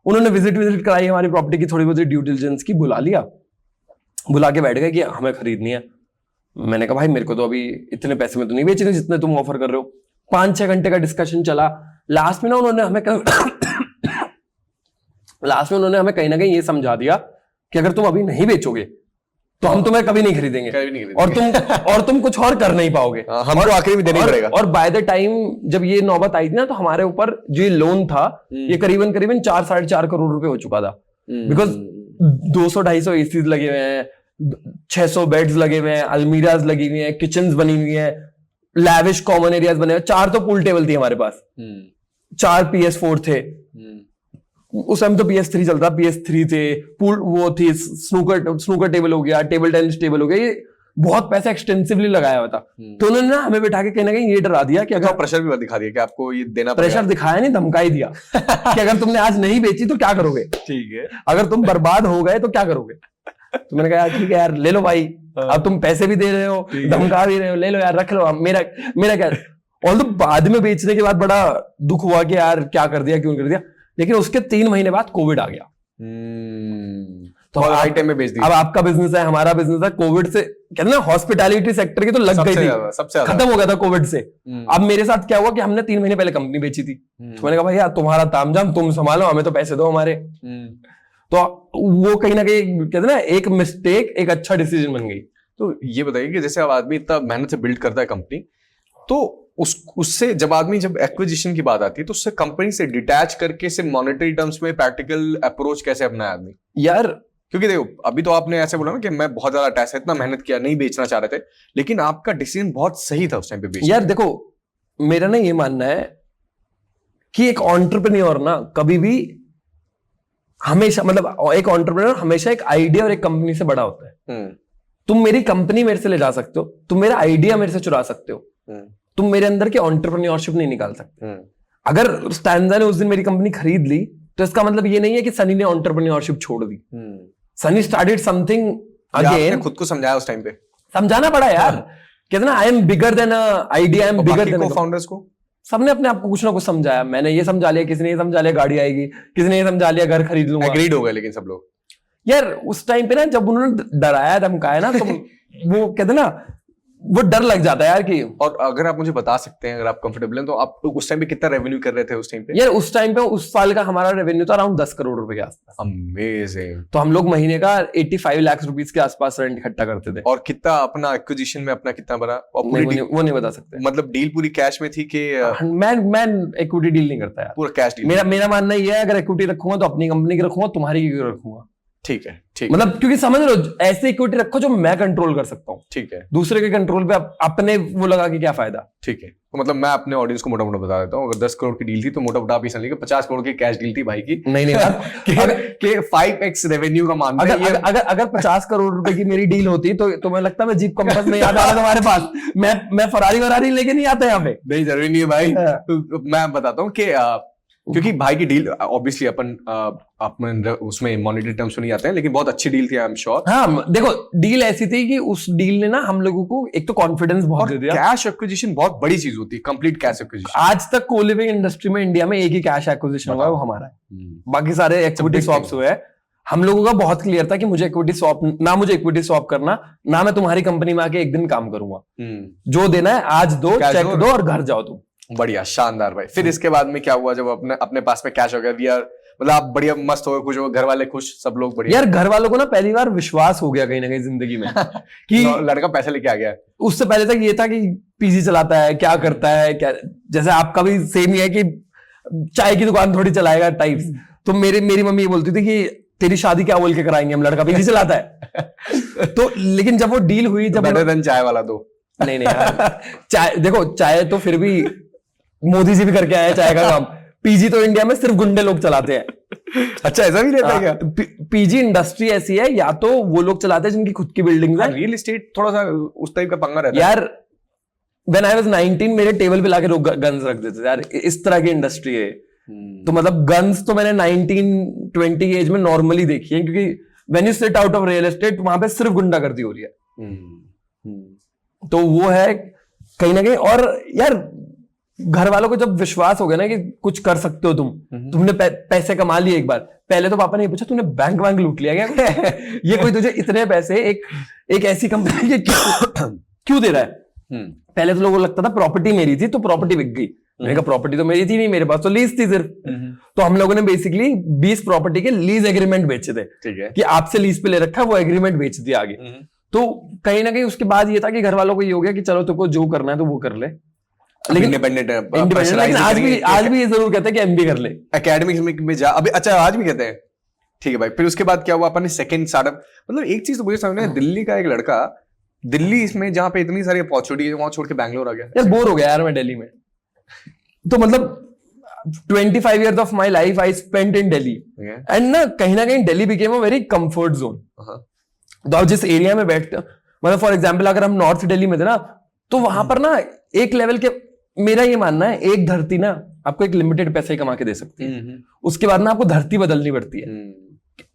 उन्होंने विजिट कराई हमारी प्रॉपर्टी की, थोड़ी बहुत ड्यू डिलिजेंस की, बुला लिया, बुला के बैठ गए कि हमें खरीदनी है। मैंने कहा भाई मेरे को तो अभी इतने पैसे में तो नहीं बेचने जितने तुम ऑफर कर रहे हो। 5-6 घंटे का डिस्कशन चला। लास्ट में उन्होंने हमें कहीं ना कहीं ये समझा दिया कि अगर तुम अभी नहीं बेचोगे तो हम तुम्हें कभी नहीं खरीदेंगे, और तुम कुछ और कर नहीं पाओगे, हमको आखिरी में देना ही पड़ेगा। और बाय द टाइम जब ये नौबत आई थी ना, तो हमारे ऊपर जो ये लोन था ये करीबन 4-4.5 करोड़ रुपए हो चुका था। बिकॉज 200-250 एसीज लगे हुए हैं, 600 बेड्स लगे हुए हैं, अलमीराज लगी हुई हैं, किचन्स बनी हुई हैं, लैविश कॉमन एरियाज बने हुए, 4 तो पूल टेबल थी हमारे पास, 4 PS4 थे। उस टाइम तो PS3 चलता, PS3 थे, पूल वो थी, स्नूकर टेबल हो गया, टेबल टेनिस टेबल हो गया, ये बहुत पैसा एक्सटेंसिवली लगाया हुआ था। तो उन्होंने ना हमें बैठा के कहीं ना कहीं ये डरा दिया कि अगर प्रेशर भी दिखा दिया कि आपको ये देना पड़ेगा। प्रेशर दिखाया नहीं, धमका ही दिया कि अगर तुमने आज नहीं बेची तो क्या करोगे, ठीक है, अगर तुम बर्बाद हो गए तो क्या करोगे। तो मैंने कहा यार ठीक है यार ले लो भाई, अब तुम पैसे भी दे रहे हो, धमका भी रहे हो, ले लो यार, रख लो। मेरा क्या, ऑल बाद में बेचने के बाद बड़ा दुख हुआ कि यार क्या कर दिया, क्यों कर दिया। लेकिन उसके 3 महीने बाद कोविड आ गया। तो हाई टाइम में बेच दिया। अब आपका बिजनेस है, हमारा बिजनेस है, कोविड से कहते हैं ना हॉस्पिटैलिटी सेक्टर की तो लग गई थी, सबसे खत्म हो गया था कोविड से। अब मेरे साथ क्या हुआ कि हमने 3 महीने पहले कंपनी बेची थी। तो मैंने कहा भाई यार तुम्हारा तामझाम तुम संभालो, हमें तो पैसे दो हमारे। तो वो कहीं ना कहीं कहते हैं ना, एक मिस्टेक एक अच्छा डिसीजन बन गई। तो ये बताइए कि जैसे अब आदमी इतना मेहनत से बिल्ड करता है कंपनी, तो उससे जब एक्विजिशन की बात आती है तो उससे कंपनी से डिटैच करके सिर्फ मॉनेटरी टर्म्स में प्रैक्टिकल अप्रोच कैसे अपनाया आदमी? यार क्योंकि देखो अभी तो आपने ऐसे बोला ना कि मैं बहुत ज्यादा अटैच है, इतना मेहनत किया, नहीं बेचना चाह रहे थे, लेकिन आपका डिसीजन बहुत सही था उस टाइम पे बेचने यार का। देखो मेरा ना ये मानना है कि एक एंटरप्रेन्योर ना कभी भी हमेशा, मतलब एक एंटरप्रेन्योर हमेशा एक आइडिया और एक कंपनी से बड़ा होता है। तुम मेरी कंपनी मेरे से ले जा सकते हो, तुम मेरा आइडिया मेरे से चुरा सकते हो, तुम मेरे अंदर की एंटरप्रेन्योरशिप नहीं निकाल सकते। अगर स्टैंजा ने उस दिन मेरी कंपनी खरीद ली तो इसका मतलब ये नहीं है कि सनी ने एंटरप्रेन्योरशिप छोड़ दी। Sunny started something again. खुद को समझाया उस टाइम पे, समझाना पड़ा यार, कहते ना I am bigger than idea, I am bigger than founders को सबने अपने आप को कुछ ना कुछ समझाया। मैंने ये समझा लिया, किसी ने ये समझा लिया गाड़ी आएगी, किसी ने ये समझा लिया घर खरीद लूंगा। एग्रीड हो गए लेकिन सब लोग। यार उस टाइम पे ना जब उन्होंने डराया धमकाया ना तो वो कहते ना वो डर लग जाता है यार कि। और अगर आप मुझे बता सकते हैं, अगर आप कंफर्टेबल हैं, तो आप उस टाइम पे कितना रेवेन्यू कर रहे थे उस टाइम पे? यार उस टाइम पे उस साल का हमारा रेवेन्यू था अराउंड 10 करोड़ रुपए के आसपास। अमेजिंग। तो हम लोग महीने का 85 लाख रुपीस के आसपास रेंट इकट्ठा करते थे। और कितना अपना एक्विजिशन में अपना कितना भरा? वो नहीं बता सकते। मतलब डील पूरी कैश में थी कि? मैं इक्विटी डील नहीं करता यार, पूरा कैश डील। मेरा मानना ये है अगर इक्विटी रखूंगा तो अपनी कंपनी की रखूंगा, तुम्हारी क्यों रखूंगा? ठीक है, ठीक। मतलब क्योंकि समझ लो ऐसे इक्विटी रखो जो मैं कंट्रोल कर सकता हूँ। ठीक है। दूसरे के कंट्रोल पे अपने वो लगा के क्या फायदा? ठीक है। तो मतलब मैं अपने ऑडियंस को मोटा मोटा बता देता हूँ, अगर 10 करोड़ की डील थी तो मोटा मोटा आप ये समझिए 50 करोड़ की कैश डील थी भाई की। नहीं कि 5x रेवेन्यू का मान। अगर 50 करोड़ रुपए की मेरी डील होती तो मैं लगता मैं जीप कंपस में याद आ रहा तुम्हारे पास, मैं फरारी लेके नहीं आता यहाँ पे। नहीं जरूरी नहीं है भाई। तो मैं बताता हूँ कि क्योंकि भाई की डील ऑब्वियसली अपन उसमें मॉनेटरी टर्म्स में नहीं आते हैं, लेकिन बहुत अच्छी डील थी, आई एम श्योर। हाँ देखो डील ऐसी थी कि उस डील ने ना हम लोगों को एक तो कॉन्फिडेंस बहुत दे दिया। कैश एक्विजिशन बहुत बड़ी चीज होती है, कंप्लीट कैश एक्विजिशन। आज तक कोलिविंग इंडस्ट्री में इंडिया में एक ही कैश एक्विजिशन हुआ है, वो हमारा है। बाकी सारे इक्विटी स्वैप्स हुए हैं। हम लोगों का बहुत क्लियर था कि मुझे इक्विटी स्वैप करना, ना मैं तुम्हारी कंपनी में आके एक दिन काम करूंगा। जो देना है आज दो, चेक दो और घर जाओ तुम। बढ़िया, शानदार भाई। फिर इसके बाद में क्या हुआ जब अपने पास में कैश हो गया? वी आर मतलब आप बढ़िया मस्त हो गए, खुश हो, घर वाले खुश, सब लोग बढ़िया। यार घर वालों को ना पहली बार विश्वास हो गया कहीं ना कहीं जिंदगी में कि लड़का पैसे लेके आ गया। उससे पहले तक ये था कि पीजी चलाता है, क्या करता है, क्या जैसे आपका भी सेम ही है कि चाय की दुकान थोड़ी चलाएगा टाइप्स। तो मेरी मम्मी ये बोलती थी कि तेरी शादी क्या बोल के कराएंगे हम, लड़का पीजी चलाता है। तो लेकिन जब वो डील हुई, जब बेटर देन चाय वाला दो। नहीं यार चाय देखो, चाय तो फिर भी मोदी जी भी करके आए चाय का काम। पीजी तो इंडिया में सिर्फ गुंडे लोग चलाते हैं। अच्छा ऐसा भी रहता है क्या? पीजी इंडस्ट्री ऐसी है, या तो वो लोग चलाते हैं जिनकी खुद की बिल्डिंग है। रियल एस्टेट थोड़ा सा उस टाइप का पंगा रहता है यार। व्हेन आई वाज 19 मेरे टेबल पे लाके लोग गन्स रख देते थे यार, इस तरह की इंडस्ट्री है। तो मतलब गन्स तो मैंने 19-20 की एज में नॉर्मली देखी है, क्योंकि when you sit out of real estate वहां पे सिर्फ गुंडागर्दी हो रही है। तो वो है कहीं ना कहीं। और यार घर वालों को जब विश्वास हो गया ना कि कुछ कर सकते हो तुमने पैसे कमा लिए एक बार। पहले तो पापा ने पूछा तूने बैंक वैंक लूट लिया क्या? ये कोई तुझे इतने पैसे एक ऐसी कंपनी के क्यों दे रहा है? पहले तो लोगों को लगता था प्रॉपर्टी मेरी थी तो प्रॉपर्टी बिक गई। मैंने कहा प्रॉपर्टी तो मेरी थी नहीं, मेरे पास तो लीज थी सिर्फ। तो हम लोगों ने बेसिकली 20 प्रॉपर्टी के लीज एग्रीमेंट बेचे थे। ठीक है। कि आपसे लीज पे ले रखा है, वो एग्रीमेंट बेच दिया आगे। तो कहीं ना कहीं उसके बाद ये था कि घर वालों को ये हो गया कि चलो तुमको जो करना है तो वो कर ले, लेकिन इंडिपेंडेंट। लेकिन आज भी ये जरूर कहते हैं कि एमबी कर ले, एकेडमिक्स में जा। अभी अच्छा आज भी कहते हैं। ठीक है भाई। फिर उसके बाद क्या हुआ? अपन ने सेकंड स्टार्टअप, मतलब एक चीज तो मुझे समझ में, दिल्ली का एक लड़का दिल्ली इसमें जहां पे इतनी सारी अपॉर्चुनिटी है वहां छोड़ के बैंगलोर आ गया। यार बोर हो गया यार मैं दिल्ली में। तो मतलब 25 years of my life I spent in Delhi and ना कहीं Delhi became a very comfort zone। तो आप जिस एरिया में बैठते हो, मतलब फॉर एग्जाम्पल अगर हम नॉर्थ दिल्ली में थे ना, तो वहां पर ना एक लेवल के, मेरा ये मानना है एक धरती ना आपको एक लिमिटेड पैसे कमा के दे सकती है। उसके बाद ना आपको धरती बदलनी पड़ती है।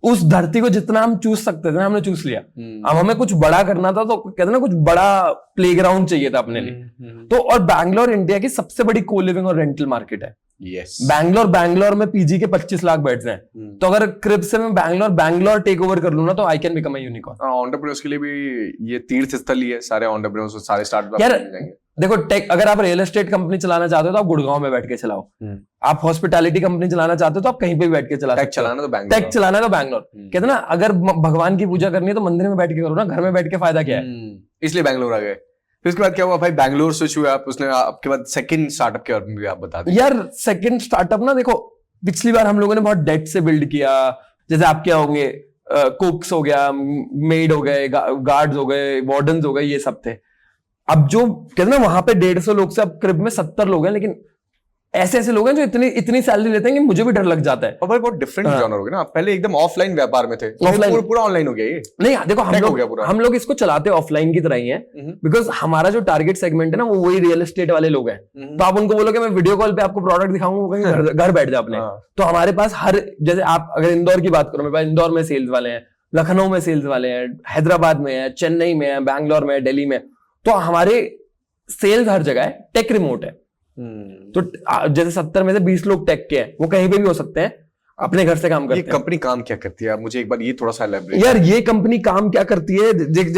उस धरती को जितना हम चूज सकते थे ना हमने चूज लिया। अब हमें कुछ बड़ा करना था तो कहते ना कुछ बड़ा प्लेग्राउंड चाहिए था अपने लिए। तो और बैंगलोर इंडिया की सबसे बड़ी को लिविंग और रेंटल मार्केट है। Yes. बैंगलोर में पीजी के 25 लाख बेड्स हैं। तो अगर क्रिब से मैं बैंगलोर टेक ओवर कर लूं ना तो I can become a unicorn. Entrepreneurs के लिए भी ये तीर्थ स्थल ही है, सारे एंटरप्रेन्योर्स सारे स्टार्टअप यार देखो अगर आप रियल एस्टेट कंपनी चलाना चाहते हो तो आप गुड़गांव में बैठ के चलाओ। आप हॉस्पिटैलिटी कंपनी चलाना चाहते हो तो आप कहीं पे भी बैठ के चला सकते हो। टेक चलाना तो बैंगलोर। कहते ना अगर भगवान की पूजा करनी है तो मंदिर में बैठ के करो ना, घर में बैठ के फायदा क्या है? इसलिए बैंगलोर आ गए। फिर उसके बाद क्या हुआ भाई? बैंगलोर स्विच हुआ आप, उसने आपके बाद सेकंड स्टार्टअप के बारे में भी आप बता दें। यार सेकंड स्टार्टअप ना देखो पिछली बार हम लोगों ने बहुत डेट से बिल्ड किया। जैसे आप क्या होंगे कुक्स हो गया, मेड हो गए, गार्ड्स हो गए, वार्डन्स हो गए, ये सब थे। अब जो कहते हैं ना वहां पे 150 लोग से अब क्रिब में 70 लोग हैं, लेकिन ऐसे ऐसे लोग हैं जो इतनी सैलरी लेते हैं कि मुझे भी डर लग जाता है। और भाई बहुत डिफरेंट जॉनर हो गया ना, पहले एकदम ऑफलाइन व्यापार में थे, ऑफलाइन पूरा ऑनलाइन हो गया ये। नहीं देखो हम लोग इसको चलाते ऑफलाइन की तरह ही है, बिकॉज हमारा जो टारगेट सेगमेंट है ना वो वही रियल एस्टेट वाले लोग हैं। तो आप उनको बोलोगे मैं वीडियो कॉल पे आपको प्रोडक्ट दिखाऊंगा, कहीं घर बैठ जाए अपने। तो हमारे पास जैसे आप अगर इंदौर की बात करो, मेरे पास इंदौर में सेल्स वाले हैं, लखनऊ में सेल्स वाले हैं, हैदराबाद में है, चेन्नई में है, बैंगलोर में है, दिल्ली में। तो हमारे सेल्स हर जगह है, टेक रिमोट है। तो जैसे 70 में से 20 लोग टेक के हैं, वो कहीं पे भी हो सकते हैं, अपने घर से काम करते हैं। ये कंपनी काम क्या करती है, मुझे एक बार ये थोड़ा सा एलैबोरेट। यार ये कंपनी काम क्या करती है,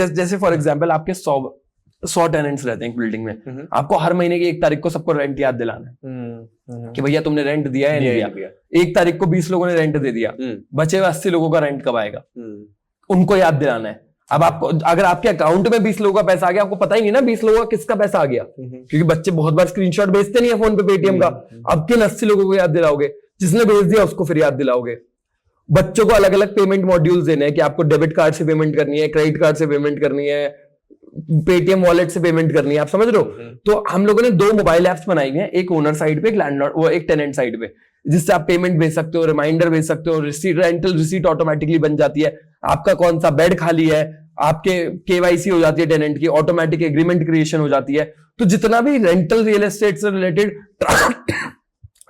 जैसे फॉर एग्जांपल आपके 100 टेनेंट्स रहते हैं एक बिल्डिंग में, आपको हर महीने की 1 तारीख को सबको रेंट याद दिलाना है कि भैया तुमने रेंट दिया है नहीं दिया। 1 तारीख को 20 लोगों ने रेंट दे दिया, बचे हुए 80 लोगों का रेंट कब आएगा, उनको याद दिलाना है। अब आपको अगर आपके अकाउंट में 20 लोगों का पैसा आ गया, आपको पता ही नहीं ना 20 लोगों का किसका पैसा आ गया, क्योंकि बच्चे बहुत बार स्क्रीनशॉट भेजते नहीं है फोन पे पेटीएम का। अब किन 80 लोगों को याद दिलाओगे, जिसने भेज दिया उसको फिर याद दिलाओगे। बच्चों को अलग अलग पेमेंट मॉड्यूल्स देने हैं कि आपको डेबिट कार्ड से पेमेंट करनी है, क्रेडिट कार्ड से पेमेंट करनी है, पेटीएम वॉलेट से पेमेंट करनी है, आप समझ रहे हो। तो हम लोगों ने 2 मोबाइल एप्स बनाई हुई हैं, एक ओनर साइड पे, एक लैंडलॉर्ड वो एक टेनेंट साइड पे, जिससे आप पेमेंट भेज सकते हो, रिमाइंडर भेज सकते हो, रेंटल रिसीट ऑटोमेटिकली बन जाती है, आपका कौन सा बेड खाली है, आपके केवाईसी हो जाती है टेनेंट की, ऑटोमेटिक एग्रीमेंट क्रिएशन हो जाती है। तो जितना भी रेंटल रियल एस्टेट से रिलेटेड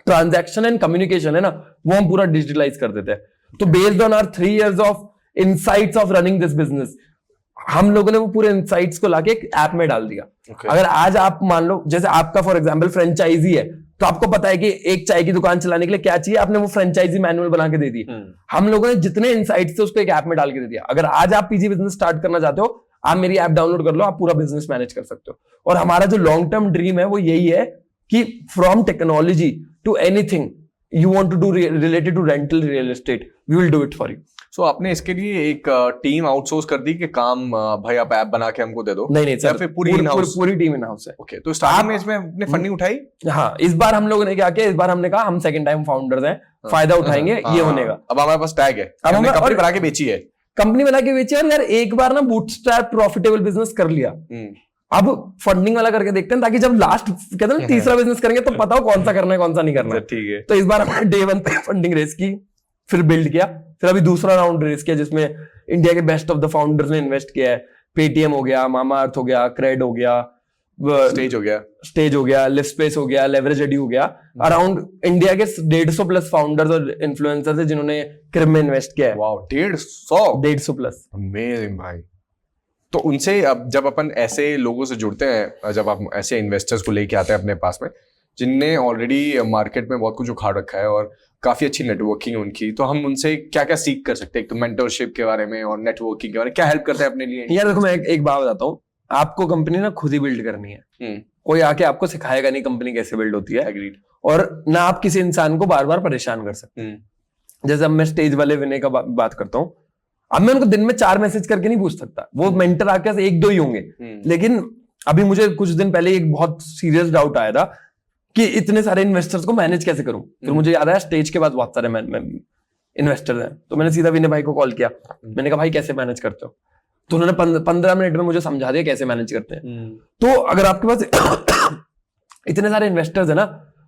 ट्रांजैक्शन एंड कम्युनिकेशन है ना, वो हम पूरा डिजिटलाइज कर देते हैं। तो based on our 3 years of insights of running this business, हम लोगों ने वो पूरे इनसाइट्स को लाके एक ऐप में डाल दिया। अगर आज आप मान लो जैसे आपका फॉर एग्जांपल फ्रेंचाइजी है, तो आपको पता है कि एक चाय की दुकान चलाने के लिए क्या चाहिए, आपने वो फ्रेंचाइजी मैनुअल बना के दे दी। हम लोगों ने जितने इनसाइट्स थे उसको एक ऐप में डाल के दे दिया। अगर आज आप पीजी बिजनेस स्टार्ट करना चाहते हो, आप मेरी ऐप डाउनलोड कर लो, आप पूरा बिजनेस मैनेज कर सकते हो। और हमारा जो लॉन्ग टर्म ड्रीम है वो यही है कि from technology to anything you want to do related to rental real estate, we will do it for you. So आपने इसके लिए एक टीम आउटसोर्स कर दी कि काम भाई आप ऐप बना के हमको दे दो? नहीं सर, फिर पूरी टीम इन हाउस है। ओके, तो स्टार्टिंग में इसमें आपने फंडिंग उठाई? हाँ, इस बार हम लोगों ने क्या किया, इस बार हमने कहा हम सेकंड टाइम फाउंडर्स हैं, फायदा उठाएंगे, ये होने का। अब हमारे पास टैग है, अब हमने कंपनी बना के बेची है, कंपनी बना के बेची है। और यार एक बार ना बूटस्ट्रैप प्रॉफिटेबल बिजनेस कर लिया, अब फंडिंग वाला करके देखते हैं, ताकि जब लास्ट कहते हैं ना तीसरा बिजनेस करेंगे तो पता हो कौन सा करना है कौन सा नहीं करना है। ठीक है। तो इस बार हमने डे 1 पे फंडिंग रेस की, फिर बिल्ड किया, फिर अभी दूसरा राउंड रेस किया जिसमें इंडिया के बेस्ट ऑफ द फाउंडर्स ने इन्वेस्ट किया है। पेटीएम हो गया, मामा अर्थ हो गया, क्रेड हो गया, स्टेज हो गया, लिव स्पेस हो गया, लेवरेज एडी हो गया। अराउंड इंडिया के 150 प्लस फाउंडर्स और इन्फ्लुएंसर्स है जिन्होंने क्रिब में इन्वेस्ट किया है। Wow, 150 plus. अमेजिंग भाई। तो उनसे अब जब अपन ऐसे लोगों से जुड़ते हैं, जब आप ऐसे इन्वेस्टर्स को लेके आते हैं अपने पास में, जिनने ऑलरेडी मार्केट में बहुत कुछ उखाड़ रखा है और काफी अच्छी नेटवर्किंग उनकी, तो हम उनसे क्या क्या सीख कर सकते हैं? एक तो मेंटरशिप के बारे में और नेटवर्किंग के बारे में क्या हेल्प करते हैं अपने लिए? यार देखो, मैं एक बात बताता हूँ, आपको कंपनी ना खुद ही बिल्ड करनी है, कोई आके आपको सिखाएगा नहीं कंपनी कैसे बिल्ड होती है। एग्रीड। और ना आप किसी इंसान को बार बार परेशान कर सकते हैं। जैसे अब मैं स्टेज वाले विनय का बात करता हूँ, अब मैं उनको दिन में 4 मैसेज करके नहीं पूछ सकता, वो मेंटर आके 1-2 ही होंगे। लेकिन अभी मुझे कुछ दिन पहले एक बहुत सीरियस डाउट आया था कि इतने सारे इन्वेस्टर्स को मैनेज कैसे करूं। फिर मुझे याद आया स्टेज के बाद बहुत सारे इन्वेस्टर्स हैं, तो मैंने सीधा विनय भाई को कॉल किया, मैंने कहा भाई कैसे मैनेज करते हो? तो उन्होंने 15 मिनट में मुझे समझा दिया कैसे मैनेज करते हैं। तो अगर आपके पास इतने सारे इन्वेस्टर्स है ना,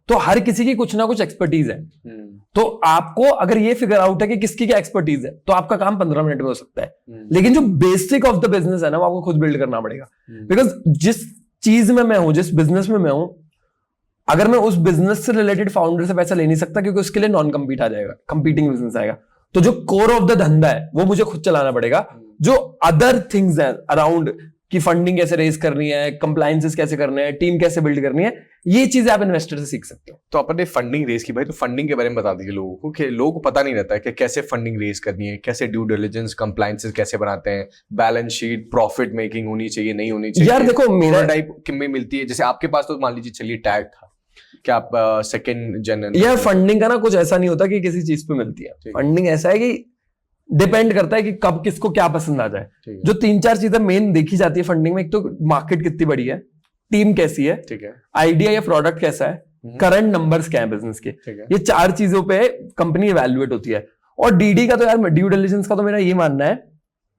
तो हर किसी की कुछ ना कुछ एक्सपर्टीज है। तो आपको अगर ये फिगर आउट है कि किसकी क्या एक्सपर्टीज है, तो आपका काम 15 मिनट में हो सकता है। लेकिन जो बेसिक ऑफ द बिजनेस है ना, वो आपको खुद बिल्ड करना पड़ेगा। बिकॉज जिस चीज में मैं हूं, जिस बिजनेस में मैं हूं, अगर मैं उस बिजनेस से रिलेटेड फाउंडर से पैसा ले नहीं सकता, क्योंकि उसके लिए नॉन कम्पीट आ जाएगा, कंपीटिंग बिजनेस आएगा। तो जो कोर ऑफ द धंधा है वो मुझे खुद चलाना पड़ेगा। जो अदर थिंग्स है अराउंड कि फंडिंग कैसे रेज करनी है, कंप्लायंसेस कैसे करने हैं, टीम कैसे बिल्ड करनी है, ये चीजें आप इन्वेस्टर से सीख सकते हो। तो अपन ने फंडिंग रेज की भाई, तो फंडिंग के बारे में बता दीजिए लोगों को, कि लोगों को पता नहीं रहता है कि कैसे फंडिंग रेज करनी है, कैसे ड्यू डिलिजेंस कंप्लायंसेस कैसे बनाते हैं, बैलेंस शीट प्रॉफिट मेकिंग होनी चाहिए नहीं होनी चाहिए। यार देखो, मेरा टाइप में मिलती है, जैसे आपके पास तो मान लीजिए चलिए टैग था, क्या आप सेकंड जनरल? यार फंडिंग का ना कुछ ऐसा नहीं होता कि किसी चीज पे मिलती है। फंडिंग ऐसा है कि डिपेंड करता है कि कब किसको क्या पसंद आ जाए। जो 3-4 चीजें मेन देखी जाती है फंडिंग में, एक तो मार्केट कितनी बड़ी है, टीम कैसी है, ठीक है, आइडिया या प्रोडक्ट कैसा है, करंट नंबर्स क्या है बिजनेस के, ये 4 चीजों पे कंपनी इवैल्यूएट होती है। और डीडी का तो यार ड्यू डिलिजेंस का तो मेरा ये मानना है,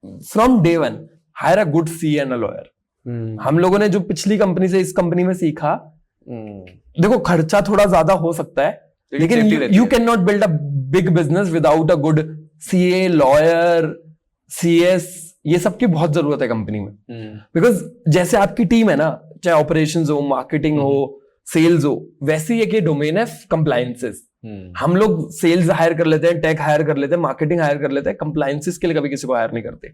from day one higher a good CA and a lawyer. हम लोगों ने जो पिछली कंपनी से इस कंपनी में सीखा, देखो खर्चा थोड़ा ज्यादा हो सकता है, लेकिन you can not build a big business without a good CA, lawyer, CS, ये सब की बहुत जरूरत है कंपनी में। बिकॉज जैसे आपकी टीम है ना, चाहे ऑपरेशंस हो, मार्केटिंग हो, सेल्स हो, वैसे ही एक ये डोमेन है कंप्लायंसेस। हम लोग सेल्स हायर कर लेते हैं, टेक हायर कर लेते हैं, मार्केटिंग हायर कर लेते हैं, कंप्लायंसेस के लिए कभी किसी को हायर नहीं करते।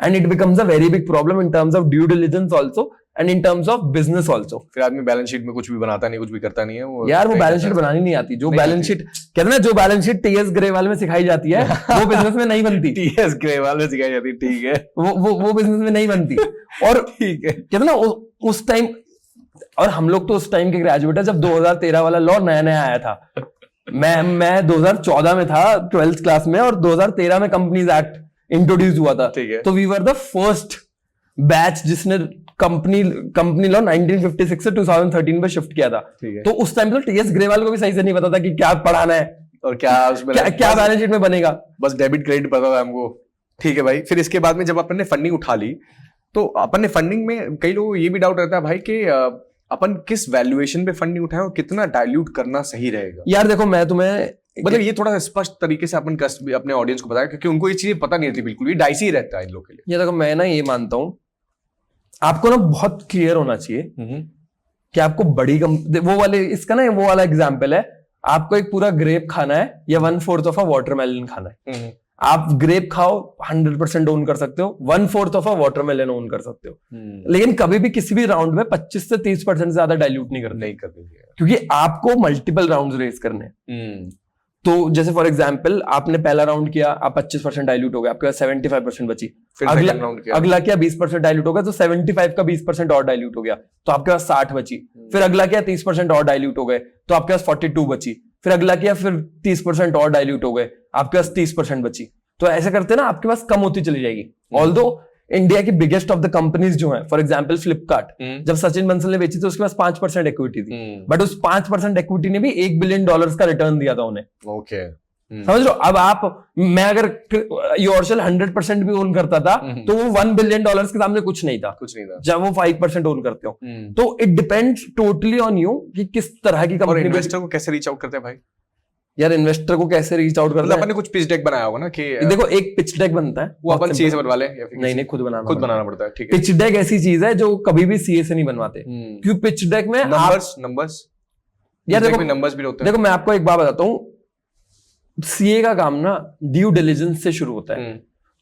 And it becomes a very big problem in terms of due diligence also and in terms of business also. फिर आदमी बैलेंस शीट में कुछ भी बनाता नहीं, कुछ भी करता नहीं है वो यार, वो बैलेंस शीट बनानी नहीं आती। जो बैलेंस शीट कहते हैं ना, जो बैलेंस शीट टीएस ग्रेवाल में सिखाई जाती है वो बिजनेस में नहीं बनती। टीएस ग्रेवाल में सिखाई जाती है, ठीक है, वो बिजनेस में नहीं बनती। और ठीक है, कहते हैं ना उस टाइम, और हम लोग तो उस टाइम के ग्रेजुएट है जब 2013 वाला लॉ नया नया आया था। मैं 2014 में था 12th क्लास में, और 2013 में कंपनीज एक्ट इंट्रोड्यूस हुआ था। ठीक है, तो we were the first batch जिसने कंपनी लॉ 1956 से 2013 पे शिफ्ट किया था। तो उस टाइम तो टीएस ग्रेवाल को भी सही से नहीं पता था कि क्या पढ़ाना है और क्या उसमें क्या बैलेंस शीट में बनेगा। बस डेबिट क्रेडिट पता था हमको। ठीक है भाई, फिर इसके बाद में जब अपन ने फंडिंग उठा ली, तो अपन ने फंडिंग में कई लोगों को ये भी डाउट रहता है भाई कि अपन किस वैल्यूएशन पे फंडिंग उठाए और कितना डाइल्यूट करना सही रहेगा। यार देखो, मैं तुम्हें मतलब ये थोड़ा स्पष्ट तरीके से अपन अपने ऑडियंस को बताया, क्योंकि उनको ये चीजें पता नहीं थी बिल्कुल, ये डाइसी ही रहता है इन लोग के लिए। ये देखो, मैं ना ये मानता हूं, आपको ना बहुत क्लियर होना चाहिए कि आपको बड़ी वो वाला एग्जाम्पल है, आपको एक पूरा ग्रेप खाना है या 1/4 ऑफ अ वाटरमेलन खाना है। आप ग्रेप खाओ 100% ओन कर सकते हो, 1/4 ऑफ अ वाटरमेलन ओन कर सकते हो, लेकिन कभी भी किसी भी राउंड में 25 से 30% से ज्यादा डाइल्यूट नहीं करते, क्योंकि आपको मल्टीपल राउंड्स रेस करने हैं। तो जैसे फॉर एग्जांपल, आपने पहला राउंड किया, आप 25% डाइल्यूट हो गया, आपके पास 75% बची। अगला किया 20% डाइल्यूट हो गया, तो 75 का 20% और डाइल्यूट हो गया, तो आपके पास 60 बची। फिर अगला किया 30% और डाइल्यूट हो गए, तो आपके पास 42 बची। फिर अगला किया, फिर 30% और डाइल्यूट हो गए, आपके पास 30% बची। तो ऐसे करते ना आपके पास कम होती चली जाएगी। ऑल्दो इंडिया की बिगेस्ट ऑफ द कंपनीज जो है, फॉर एग्जांपल फ्लिपकार्ट, जब सचिन बंसल ने बेची तो उसके पास 5% इक्विटी थी, बट उस 5% इक्विटी ने भी $1 बिलियन का रिटर्न दिया था उन्हें। ओके, समझ लो। अब मैं अगर योरसेल 100% भी ओन करता था तो वो $1 बिलियन के सामने कुछ नहीं था जब वो 5% ओन करते हो। तो it depends totally on you कि किस तरह की कंपनी। इन्वेस्टर को कैसे रीच आउट करते हैं भाई? यार, इन्वेस्टर को कैसे रीच आउट करना है? अपन ने कुछ पिच डेक बनाया होगा ना कि देखो, एक पिच डेक बनता है, वो अपन सीए से बनवा ले या फिर नहीं, खुद बनाना पड़ता है। ठीक है, पिच डेक ऐसी चीज है जो कभी भी सीए से नहीं बनवाते, क्योंकि पिच डेक में नंबर्स यार देखो, नंबर्स भी होते हैं। देखो, मैं आपको एक बात बताता हूँ, सीए का काम ना ड्यू डिलिजेंस से शुरू होता है।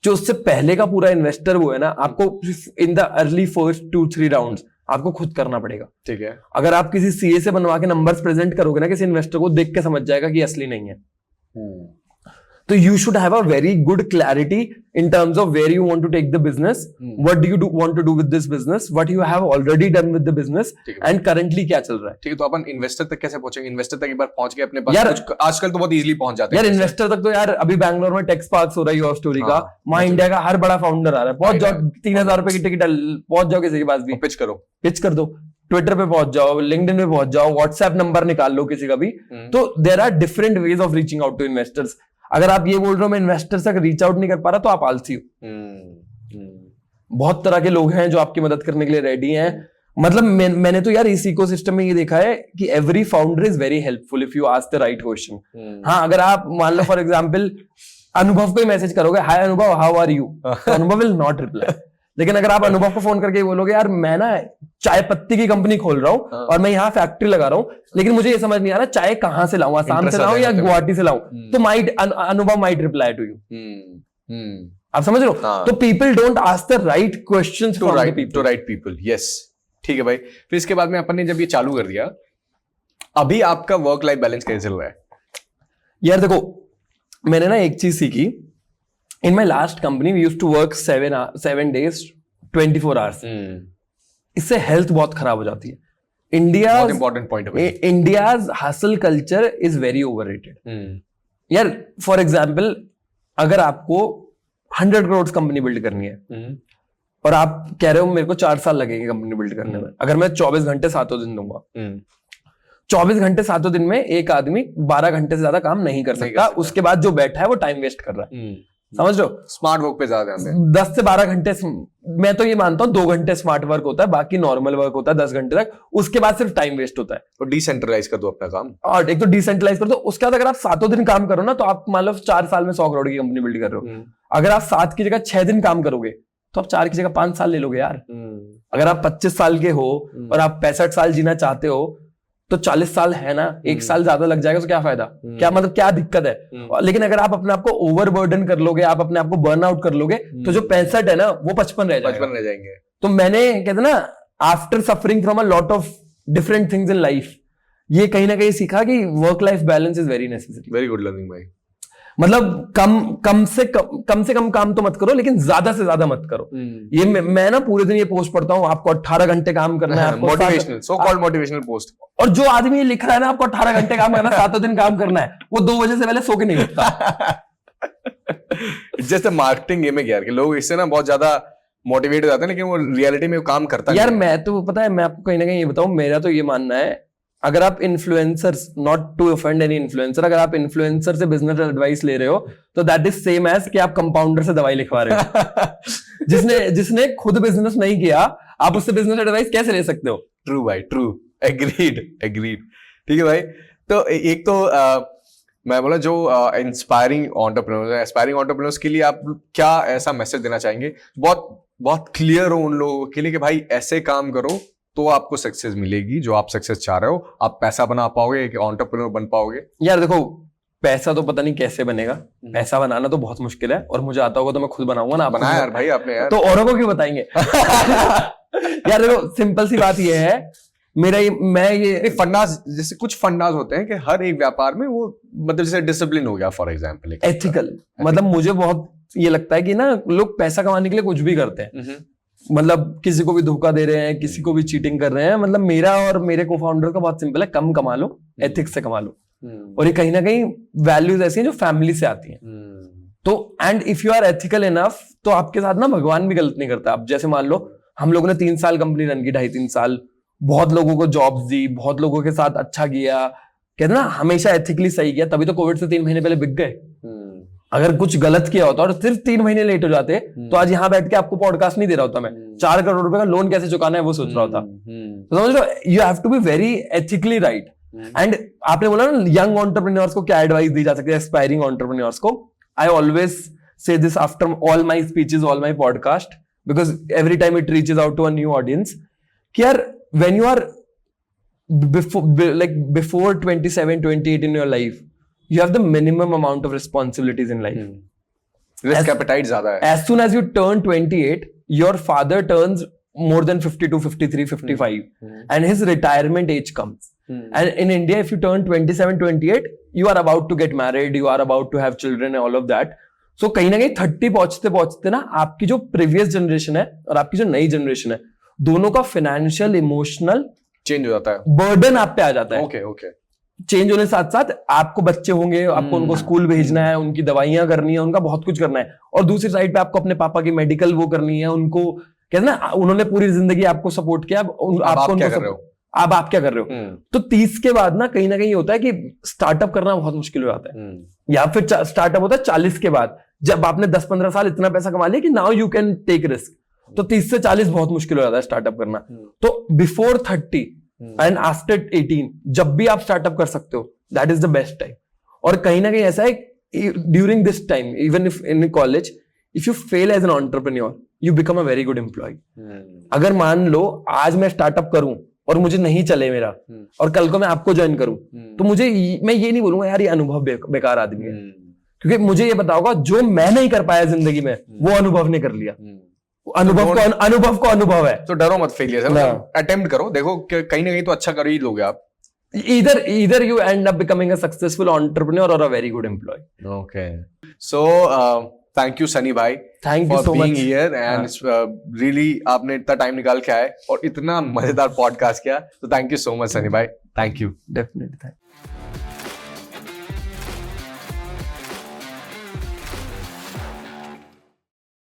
जो उससे पहले का पूरा इन्वेस्टर वो है ना, आपको in the early first 2-3 rounds आपको खुद करना पड़ेगा। ठीक है, अगर आप किसी सीए से बनवा के नंबर्स प्रेजेंट करोगे ना, किसी इन्वेस्टर को देख के समझ जाएगा कि असली नहीं है। तो you should have a very good clarity in terms of where you want to take the business, what do you want to do with this business, what you have already done with the business, and currently क्या चल रहा है। ठीक है, तो अपन investor तक कैसे पहुंचेंगे? इन्वेस्टर तक एक बार पहुंच के अपने पास यार, आजकल तो बहुत इजीली पहुंच जाते हैं यार इन्वेस्टर तक। तो यार अभी बैंगलोर में टेक्स पार्क्स हो रहा है, योर स्टोरी का, वहां इंडिया का हर बड़ा फाउंडर आ रहा है। पहुंच जाओ, 3000 रुपए की टिकट, पहुंच जाओ किसी के पास भी, पिच कर दो, ट्विटर पे पहुंच जाओ, लिंक्डइन पे पहुंच जाओ, व्हाट्सएप नंबर निकाल लो किसी का भी। तो there are different ways of reaching out to investors. अगर आप ये बोल रहे हो मैं इन्वेस्टर तक रीच आउट नहीं कर पा रहा, तो आप आलसी हो। बहुत तरह के लोग हैं जो आपकी मदद करने के लिए रेडी हैं। मतलब मैंने तो यार इस इकोसिस्टम में ये देखा है कि every founder is very helpful if you ask the right question. हाँ, अगर आप मान लो फॉर एग्जांपल अनुभव को मैसेज करोगे, हाय अनुभव, हाउ आर यू, अनुभव विल नॉट रिप्लाई। लेकिन अगर आप अनुभव को फोन करके बोलोगे, यार मैं ना चाय पत्ती की कंपनी खोल रहा हूँ और मैं यहाँ फैक्ट्री लगा रहा हूँ, लेकिन मुझे ये समझ नहीं आ रहा चाय कहाँ से लाऊं, आसाम से लाऊं या गुवाहाटी से लाऊं, तो अनुभव माइट रिप्लाई टू यू। आप समझ रहे हो? तो people don't ask the right questions to right people. Yes, ठीक है भाई। फिर इसके बाद में अपन ने जब ये चालू कर दिया, अभी आपका वर्क लाइफ बैलेंस कैसे चल रहा है? यार देखो, मैंने ना एक चीज सीखी। In my last company, we used to work 7 days, 24 hours. इससे हेल्थ बहुत खराब हो जाती है। बहुत इंपॉर्टेंट पॉइंट है। India's hustle culture is very overrated. यार फॉर एग्जाम्पल, अगर आपको 100 करोड़ कंपनी बिल्ड करनी है और आप कह रहे हो मेरे को 4 साल लगेंगे कंपनी बिल्ड करने में, अगर मैं 24 घंटे 7 दिन दूंगा, 24 घंटे सातों दिन में एक आदमी 12 घंटे से ज्यादा काम नहीं कर सकता। उसके बाद जो बैठा है वो टाइम वेस्ट कर रहा है। समझ लो, स्मार्ट वर्क पे ज्यादा ध्यान दें। 10 से 12 घंटे, मैं तो ये मानता हूँ 2 घंटे स्मार्ट वर्क होता है, बाकी नॉर्मल वर्क होता है 10 घंटे तक। उसके बाद सिर्फ टाइम वेस्ट होता है। तो डिसेंट्रलाइज कर दो अपना काम, और एक तो डिसेंट्रलाइज कर दो। उसके बाद अगर आप सातों दिन काम करो ना, तो आप मान लो 4 साल में 100 करोड़ की कंपनी बिल्ड कर रहे हो। अगर आप 7 की जगह 6 दिन काम करोगे तो आप 4 की जगह 5 साल ले लोगे यार। अगर आप 25 साल के हो और आप 65 साल जीना चाहते हो तो 40 साल है ना, 1 साल ज्यादा लग जाएगा तो क्या फायदा, क्या मतलब क्या दिक्कत है। लेकिन अगर आप अपने आप को ओवरबर्डन कर लोगे, आप अपने आप को बर्न आउट कर लोगे, तो जो 65 है ना वो 55 रह जाएंगे। तो मैंने कहते ना, after suffering from a lot of different things in life, ये कहीं ना कहीं सीखा कि work life balance is very necessary. Very good learning भाई। मतलब कम से कम काम तो मत करो, लेकिन ज्यादा से ज्यादा मत करो। ये मैं ना पूरे दिन ये पोस्ट पढ़ता हूँ, आपको 18 घंटे काम करना है, motivational, so called motivational post. और जो आदमी ये लिख रहा है ना आपको 18 घंटे काम करना है, 7 दिन काम करना है, वो 2 बजे से पहले सो के नहीं उठता। जस्ट मार्केटिंग गेम है यार, कि लोग इससे ना बहुत ज्यादा मोटिवेट हो जाते हैं, लेकिन वो रियलिटी में काम करता यार। मैं तो पता है, मैं आपको कहीं ना कहीं ये बताऊं, मेरा तो ये मानना है, अगर आप influencers, not to offend any influencer, अगर आप इन्फ्लुएंसर से बिजनेस एडवाइस ले रहे हो तो दैट इज सेम एज कि आप कंपाउंडर से दवाई लिखवा रहे हो। जिसने खुद बिजनेस नहीं किया, आप उससे बिजनेस एडवाइस कैसे ले सकते हो? ट्रू भाई, ट्रू, एग्रीड। ठीक है भाई। तो एक तो मैं बोला, जो इंस्पायरिंग एंटरप्रेन्योर्स के लिए आप क्या ऐसा मैसेज देना चाहेंगे बहुत क्लियर हो उन लोगों के लिए, कि भाई ऐसे काम करो तो आपको सक्सेस मिलेगी, जो आप सक्सेस चाह रहे हो, आप पैसा बना पाओगे, एक एंटरप्रेन्योर बन पाओगे? यार देखो, पैसा तो पता नहीं कैसे बनेगा, पैसा बनाना तो बहुत मुश्किल है, और मुझे आता होगा तो मैं खुद बनाऊंगा ना। बनाया यार भाई आपने यार, तो औरों को क्यों बताएंगे? यार देखो, सिंपल सी बात ये है, मैं ये फंडास, जैसे कुछ फंडास होते हैं कि हर एक व्यापार में वो, मतलब जैसे डिसिप्लिन हो गया फॉर एग्जांपल, एथिकल, मतलब मुझे बहुत ये लगता है कि ना लोग पैसा कमाने के लिए कुछ भी करते हैं। मतलब किसी को भी धोखा दे रहे हैं, किसी को भी चीटिंग कर रहे हैं। मतलब मेरा और मेरे को फाउंडर का बहुत सिंपल है, कम कमा लो, एथिक्स से कमा लो। और ये कहीं ना कहीं वैल्यूज ऐसी हैं जो फैमिली से आती हैं। तो and if you are ethical enough, तो आपके साथ ना भगवान भी गलत नहीं करता। अब जैसे मान लो हम लोगों ने 3 साल कंपनी रन की, 2.5-3 साल, बहुत लोगों को जॉब्स दी, बहुत लोगों के साथ अच्छा किया, कहते ना हमेशा एथिकली सही किया, तभी तो कोविड से 3 महीने पहले बिक गए। अगर कुछ गलत किया होता और सिर्फ 3 महीने लेट हो जाते तो आज यहाँ बैठ के आपको पॉडकास्ट नहीं दे रहा होता मैं। 4 करोड़ रुपए का लोन कैसे चुकाना है वो सोच रहा होता। तो समझ लो, you have to be very ethically right. And आपने बोला ना यंग एंटरप्रेन्योर्स को क्या एडवाइस दी जा सकती है, एस्पायरिंग एंटरप्रेन्योर्स को। I always say this after all my speeches, all my podcast, because every time it reaches out to a new audience, कि यार when you are before 27, 28 in your life, you have the minimum amount of responsibilities in life. Risk appetite ज़्यादा है. As soon as you turn 28, your father turns more than 52, 53, 55, and his retirement age comes. And in India, if you turn 27, 28, you are about to get married, you are about to have children, all of that. So कहीं ना कहीं 30 पहुंचते ना, आपकी जो previous generation है और आपकी जो नई जनरेशन है, दोनों का फाइनेंशियल, इमोशनल चेंज हो जाता है, बर्डन आप पे आ जाता है। ओके। चेंज होने साथ साथ आपको बच्चे होंगे, आपको उनको स्कूल भेजना है, उनकी दवाइयां करनी है, उनका बहुत कुछ करना है, और दूसरी साइड पे आपको अपने पापा की मेडिकल वो करनी है, उनको कहते ना उन्होंने पूरी जिंदगी आपको सपोर्ट किया, आप क्या कर रहे हो, अब आप क्या कर रहे हो। तो 30 के बाद ना कहीं होता है कि स्टार्टअप करना बहुत मुश्किल हो जाता है, या फिर स्टार्टअप होता है 40 के बाद, जब आपने 10-15 साल इतना पैसा कमा लिया कि now you can take risk. तो 30 से 40 बहुत मुश्किल हो जाता है स्टार्टअप करना। तो बिफोर 30 एंड आफ्टर 18 जब भी आप स्टार्टअप कर सकते हो, that is the best time. और कहीं ना कहीं ऐसा है, during this time, even if in college, if you fail as an entrepreneur, you become a very good employ. अगर मान लो आज मैं स्टार्टअप करूं और मुझे नहीं चले मेरा, और कल को मैं आपको ज्वाइन करूं, तो मैं ये नहीं बोलूंगा यार ये अनुभव बेकार आदमी है, क्योंकि मुझे ये पता होगा जो मैं नहीं कर पाया जिंदगी में वो अनुभव ने कर लिया। अनुभव को अनुभव है। तो डरो मत फेलियर से, अटेम्प्ट करो, देखो कहीं ना कहीं तो अच्छा कर ही लोगे आप। Either you end up becoming a successful entrepreneur or a very good employee. Okay. So thank you Sunny bhai. Thank you so much for being here and really आपने इतना टाइम निकाल के आए और इतना मजेदार पॉडकास्ट किया, तो thank you so much Sunny bhai. Thank you. Definitely. Thank you.